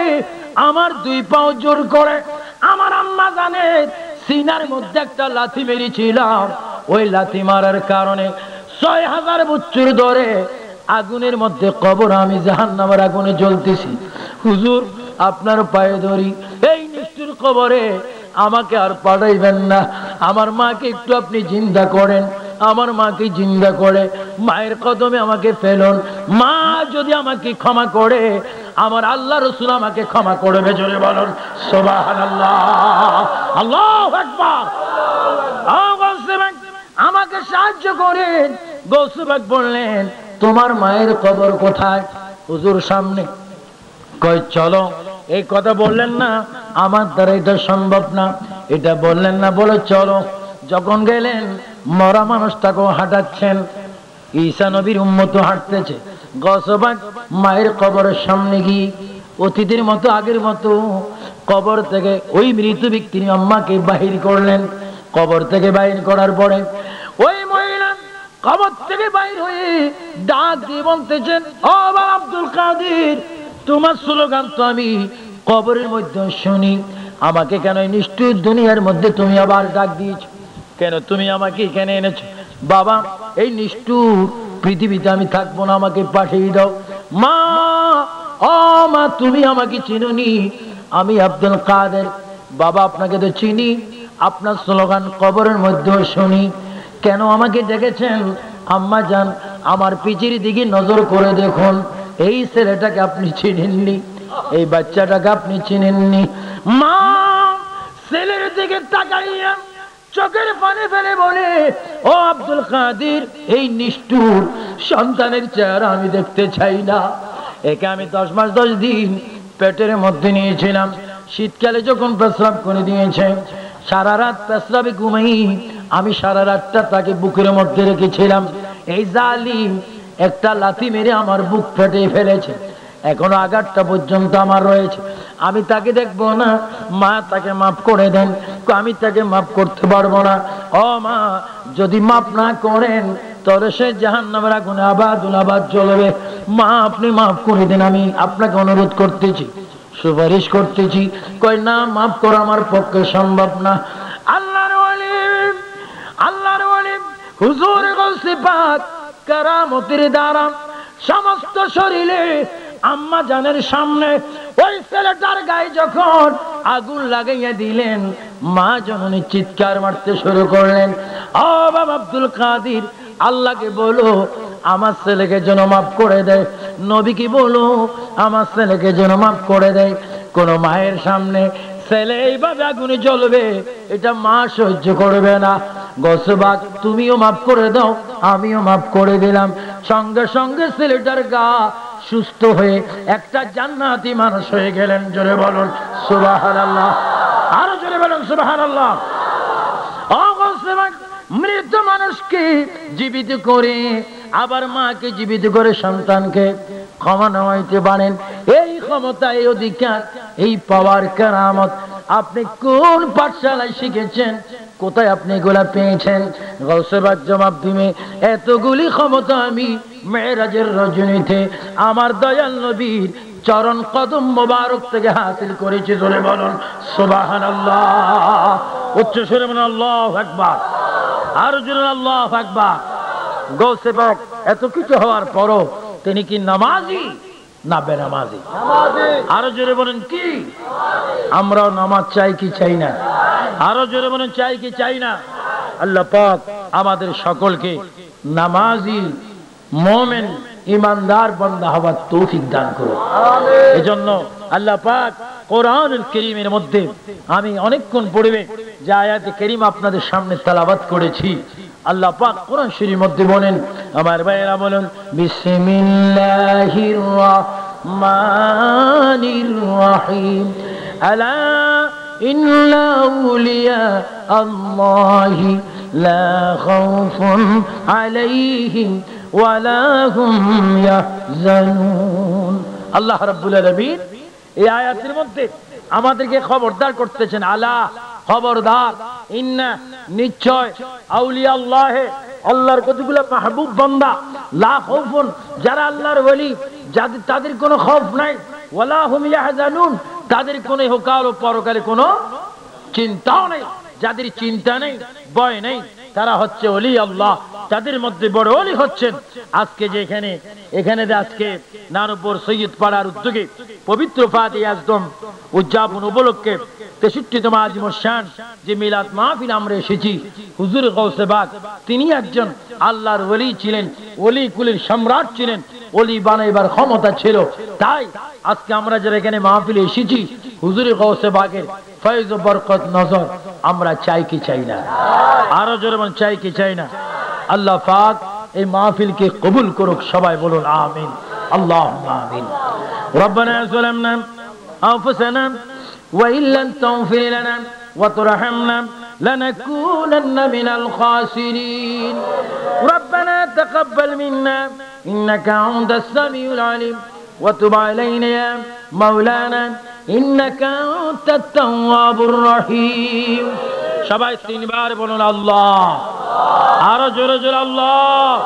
আমার দুই পাও জোর করে আমার আম্মা জানের সিনার মধ্যে একটা লাথি মেরেছিলাম। ওই লাথি মারার কারণে ৬০০০ বছর ধরে আগুনের মধ্যে কবর, আমি জাহান্নামের আগুনে জ্বলতেছি। হুজুর, আপনার পায়ে ধরি, এই নিষ্ঠুর কবরে আমাকে আর পাঠাইবেন না। আমার মাকে একটু আপনি চিন্তা করেন, আমার মাকে জিন্দা করে মায়ের কদমে আমাকে ফেলুন। মা যদি আমাকে ক্ষমা করে আমার আল্লাহ রাসূল আমাকে ক্ষমা করবে। জোরে বলুন সুবহানাল্লাহ, আল্লাহু আকবার। আমাকে সাহায্য করেন। গৌসে পাক বললেন, তোমার মায়ের কবর কোথায়? হুজুর সামনে। কই চলো। এই কথা বললেন না, আমার দ্বারা এটা সম্ভব না, এটা বললেন না, বলে চলো। যখন গেলেন মরা মানুষটাকেও হাঁটাচ্ছেন, ঈসা নবীর উম্মত হাঁটতেছে। গৌসে পাক মায়ের কবরের সামনে গিয়ে অতীতের মতো আগের মতো কবর থেকে ওই মৃত ব্যক্তির আম্মাকে বাহির করলেন। কবর থেকে বাহির করার পরে ওই মহিলা কবর থেকে বাইর হয়ে ডাক দিয়ে বলতেছেন, ও বাবা আব্দুল কাদের, তোমার স্লোগান তো আমি কবরের মধ্যে শুনি, আমাকে কেন এই নিষ্ঠুর দুনিয়ার মধ্যে তুমি আবার ডাক দিয়েছো? কেন তুমি আমাকে এখানে এনেছো? বাবা, এই নিষ্ঠুর পৃথিবীতে আমি থাকবো না, আমাকে পাঠিয়ে দাও। মা, ও মা, তুমি আমাকে চিনোনি, আমি আব্দুল কাদের। বাবা, আপনাকে তো চিনি, আপনার স্লোগান কবরের মধ্যে শুনি, কেন আমাকে ডেকেছেন? আম্মা জান, আমার পিছির দিকে নজর করে দেখুন, এই ছেলেটাকে আপনি চিনেননি, এই বাচ্চাটাকে আপনি চিনেননি। মা ছেলের দিকে তাকাইয়া চোখের পানি ফেলে বলে, ও আব্দুল কাদের, এই নিষ্ঠুর সন্তানের চেহারা আমি দেখতে চাই না। একে আমি 10 মাস 10 দিন পেটের মধ্যে নিয়েছিলাম। শীতকালে যখন প্রস্রাব করে দিয়েছে, সারা রাত প্রস্রাবে ঘুমাই, আমি সারা রাতটা তাকে বুকের মধ্যে রেখেছিলাম। এই জালিম একটা লাথি মেরে আমার বুক ফেটে ফেলেছে, এখনো আঘাতটা পর্যন্ত আমার রয়েছে। আমি তাকে দেখবো না। মা, তাকে মাফ করে দেন। আমি তাকে মাফ করতে পারবো না। ও মা, যদি মাফ না করেন তাহলে সে জাহান্নামের আগুনে আবাদ জ্বলবে। মা, আপনি মাফ করে দেন, আমি আপনাকে অনুরোধ করতেছি, সুপারিশ করতেছি। কই না, মাফ করা আমার পক্ষে সম্ভব না। আল্লাহর ওলি, আল্লাহর ওলি হুজুর গৌসে পাক কেরামতের দ্বারা সমস্ত শরীরে আম্মা জানের সামনে ওই ছেলেটার গায়ে যখন আগুন লাগাইয়া দিলেন, মা জননী চিৎকার মারতে শুরু করলেন, ও বাবা আব্দুল কাদের, আল্লাহকে বলো আমার ছেলেকে যেন মাফ করে দেয়, নবীকে বলো আমার ছেলেকে যেন মাফ করে দেয়। কোন মায়ের সামনে ছেলে এইভাবে আগুনে জ্বলবে, এটা মা সহ্য করবে না। গৌসে পাক, তুমিও মাফ করে দাও, আমিও মাফ করে দিলাম। সঙ্গে সঙ্গে ছেলেটার গা সুস্থ হয়ে একটা জান্নাতি মানুষ হয়ে গেলেন। জোরে বলুন সুবহানাল্লাহ, আরো জোরে বলুন সুবহানাল্লাহ। ও গৌসে পাক মৃত মানুষকে জীবিত করে, আবার মাকে জীবিত করে সন্তানকে ক্ষমা নেওয়াইতে পারেন। এই ক্ষমতা, এই অধিকার, এই পাওয়ার কেরামত আপনি কোন পাঠশালায় শিখেছেন? কোথায় আপনি এগুলা পেয়েছেন? গৌসে পাক জবাব দিবে, এতগুলি ক্ষমতা আমি মেরাজের রজনীতে আমার দয়াল নবীর চরণ কদম মোবারক থেকে হাসিল করেছি। জোরে বলুন সুবহানাল্লাহ, উচ্চ সুরে বলুন আল্লাহু আকবার, আর জোরে আল্লাহু আকবার। গৌসে পাক এত কিছু হওয়ার পরও তিনি কি নামাজি না বেনামাজি? আরো জোরে বলেন কি? আমরাও নামাজ চাই কি চাই না? আরো জোরে বলেন চাই কি চাই না? আল্লাহ পাক আমাদের সকলকে নামাজি মুমিন ইমানদার বান্দা হওয়ার তৌফিক দান করুন। এজন্য আল্লাহ পাক কোরআনুল কারীমের মধ্যে আমি অনেকক্ষণ পড়বে যে আয়াতে কারীমা আপনাদের সামনে তেলাওয়াত করেছি, আল্লাহ পাক কোরআন শরীফের মধ্যে বলেন, আমার ভাইয়েরা বলেন, বিসমিল্লাহির রহমানির রহিম, আলা ইন্না আউলিয়া আল্লাহি লা খাউফুন আলাইহিম ওয়া লা হুম ইয়াহজানুন। আল্লাহ রাব্বুল আলামিন এই আয়াতের মধ্যে আমাদেরকে খবরদার করতেছেন, আলা খবরদার, ইন্না নিশ্চয়, আউলিয়া আল্লাহ আল্লাহর কতগুলো মাহবুব বান্দা, লা খাউফুন যারা আল্লাহর ওলি, যাদের তাদের কোনো খৌফ নাই, ওয়ালা হুম ইয়াহজানুন তাদের কোনো ইহকাল ও পরকালে কোনো চিন্তাও নেই, যাদের চিন্তা নেই, ভয় নেই, তারা হচ্ছে ওলি আল্লাহ। তাদের মধ্যে বড় ওলি হচ্ছেন আজকে যে এখানে আজকে নানুপুর সৈয়দ পাড়ার উদ্যোগে পবিত্র ফাতিহা আজম উদযাপন উপলক্ষে 63তম আজিম শান যে মিলাদ মাহফিল আমরা এসেছি, হুজুর গৌসে বাগ তিনি একজন আল্লাহর ওলি ছিলেন, ওলি কুলের সম্রাট ছিলেন, ওলি বানাইবার ক্ষমতা ছিল। তাই আজকে আমরা যারা এখানে মাহফিলে এসেছি, হুজুর গৌসে বাগের ফয়েজ ও বরকত নজর আমরা চাই কি চাই না? আরো জোরে বলুন, চাই কি চাই না? আল্লাহ পাক এই মাহফিলকে কবুল করুক, সবাই বলুন আমিন, আল্লাহুম্মা আমিন। রব্বানা যালামনা আনফুসানা ওয়া ইল্লাম তাগফির লানা ওয়া তুরহামনা লানাকুনান্না মিনাল খাসিরিন। রব্বানা তাকাব্বাল মিন্না ইন্নাকা আনতাস সামিউল আলিম ওয়া তুব আলাইনা ইয়া মাওলানা ইন্নাকা আনতাত তাওয়াবুর রহিম। সবাই তিনবার বলুন আল্লাহ, আরো জোরে জোরে আল্লাহ,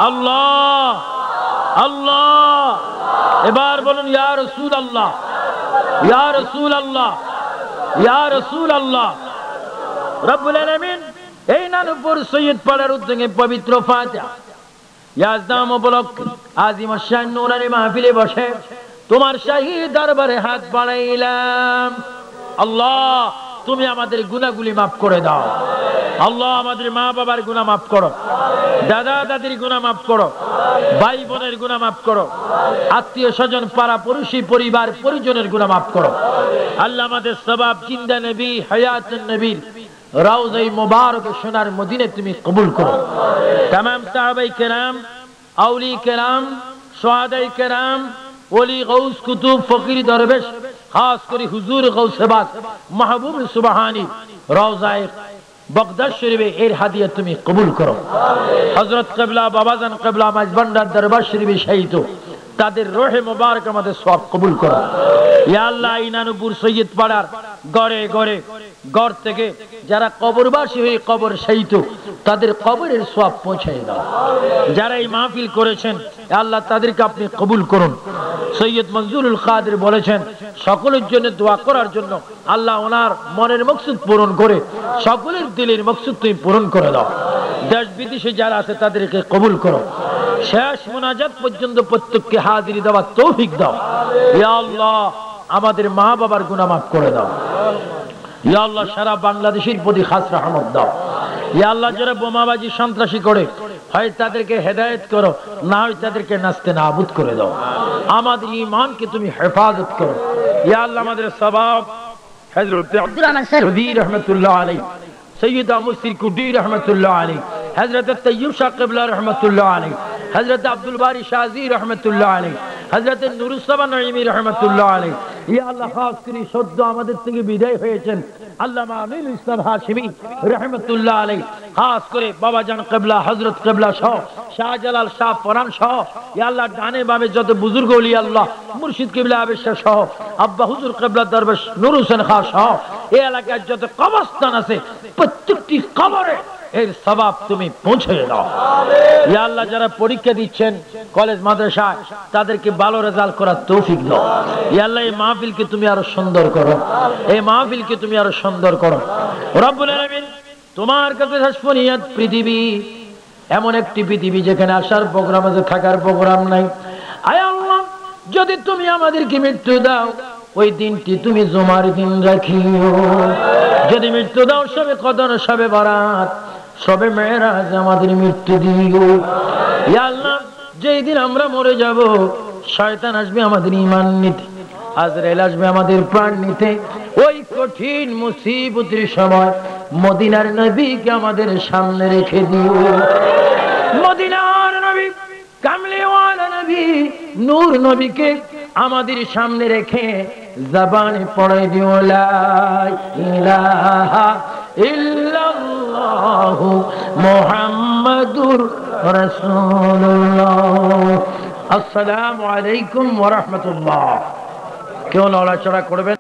আল্লাহ, আল্লাহ। এবার বলুন ইয়া রাসূলুল্লাহ, ইয়া রাসূলুল্লাহ, ইয়া রাসূলুল্লাহ। রব্বুল আলামিন এই নানুপুর সৈয়দ পাড়ার উদ্যোগে পবিত্র ফাতিহা ইয়াজদাম উপলক্ষে আজিম শান নূরানী মাহফিলে বসে তোমার শাহী দরবারে হাত বাড়াইলাম। আল্লাহ তুমি আমাদের গুনাহগুলি মাফ করে দাও। আল্লাহ আমাদের মা বাবার গুনাহ মাফ করো, দাদা দাদির গুনাহ মাফ করো, ভাই বোনের গুনাহ মাফ করো, আত্মীয় স্বজন পাড়া পড়োশী পরিবার পরিজনের গুনাহ মাফ করো। আল্লাহ আমাদের সওয়াব জিন্দা নবী হায়াতুন নবীর রওজায়ে মুবারক সোনার মদিনায় তুমি কবুল করো। तमाम সাহাবায়ে কেরাম, আউলিয়া কেরাম, শুহাদায়ে কেরাম, ওলি গৌস কুতুব ফকির দরবেশ, খাস করে হুজুর গৌসে বাগ মাহবুব সুবহানী রওজায়ে বগদাদ শরীফে এর হাদিয়া তুমি কবুল করো। হযরত কিবলা বাবাজান কিবলা মাঝবান্ডার দরবার শরীফে শায়িত তাদের রূহে মুবারক আমাদের সওয়াব কবুল করো। ইয়া আল্লাহ ইনানুপুর সৈয়দ পাড়ার ঘরে ঘরে ঘর থেকে যারা কবরবাসী হয়ে কবর শায়িত তাদের কবরের সওয়াব পৌঁছায় দাও। যারা এই মাহফিল করেছেন আল্লাহ তাদেরকে আপনি কবুল করুন। সৈয়দ মনজুরুল কাদের বলেছেন সকলের জন্য দোয়া করার জন্য। আল্লাহ ওনার মনের মকসুদ পূরণ করে সকলের দিলের মকসুদ তুমি পূরণ করে দাও। দেশ বিদেশে যারা আছে তাদেরকে কবুল করো। শেষ মুনাজাত পর্যন্ত প্রত্যেককে হাজিরি দেওয়ার তৌফিক দাও। ইয়া আল্লাহ আমাদের মা বাবার গুনাহ মাফ করে দাও। ইয়া আল্লাহ সারা বাংলাদেশের প্রতি খাস রহমত দাও। ইয়া আল্লাহ যারা বোমাবাজি সন্ত্রাসী করে হয় তাদেরকে হেদায়েত করো, না হয় তাদেরকে নাস্তে নাবুদ করে দাও। আমাদের ঈমানকে তুমি হেফাজত করো। ইয়া আল্লাহ আমাদের সওয়াব হযরত আব্দুল রহমান সারদি রাহমাতুল্লাহ আলাইহি, সৈয়দ মুসির কুদি রাহমাতুল্লাহ আলাইহি, হযরত তাইয়্যুব শাহ কিবলা রাহমাতুল্লাহ আলাইহি, হযরত আব্দুল বারি শাহজি রাহমাতুল্লাহ আলাইহি, হযরত নুরুসসাবা নঈমি রাহমাতুল্লাহ আলাইহি। ইয়া আল্লাহ খাস করে সদ্য আমাদের থেকে বিদায় হয়েছেন আল্লামা আমিনুল ইসলাম হাশিমি রাহমাতুল্লাহ আলাইহি, খাস করে বাবাজান কিবলা হযরত কিবলা সহ শাহজালাল শাহ ফরান সহ ইয়া আল্লাহ ডানে বামে যত বুজুর্গ ওলি আল্লাহ মুর্শিদ কিবলা আবেশা সহ আব্বা হুজুর কিবলা দরবেশ নূর হোসেন খান সহ এই এলাকার যত কবরস্থান আছে প্রত্যেকটি কবরে এর সওয়াব তুমি পৌঁছে দাও। ইয়া আল্লাহ যারা পরীক্ষা দিচ্ছেন কলেজ মাদ্রাসায় তাদেরকে ভালো রেজাল্ট করার তৌফিক দাও। ইয়া আল্লাহ এই মাহফিলকে তুমি আরো সুন্দর করো, এই মাহফিলকে তুমি আরো সুন্দর করো। রব্বুল আলামিন তোমার কাছে হাসফনিয়াত পৃথিবী এমন একটি পৃথিবী যেখানে আসার প্রোগ্রাম আছে, থাকার প্রোগ্রাম নাই। আয় আল্লাহ যদি তুমি আমাদেরকে মৃত্যু দাও ওই দিনটি তুমি জুমার দিন রাখিও। যদি মৃত্যু দাও সবে কদর, সবে বরাত, সবে মেরাজ আমাদের মৃত্যু দিও। ইয়া আল্লাহ যেই দিন আমরা মরে যাব শয়তান আসবে আমাদের ঈমান নিতে, আজরাইল আসবে আমাদের প্রাণ নিতে। ওই কঠিন মুসিবতের সময় মদিনার নবীকে আমাদের সামনে রেখে দিও। মদিনার নবী কামলিওয়ালা নবী নূর নবীকে আমাদের সামনে রেখে জবানে পড়াই দিও লা ইলাহা ইল্লাল্লাহু মুহাম্মাদুর রাসূলুল্লাহ। আসসালামু আলাইকুম ওয়া রাহমাতুল্লাহ। কেউ নড়াচড়া করবেন?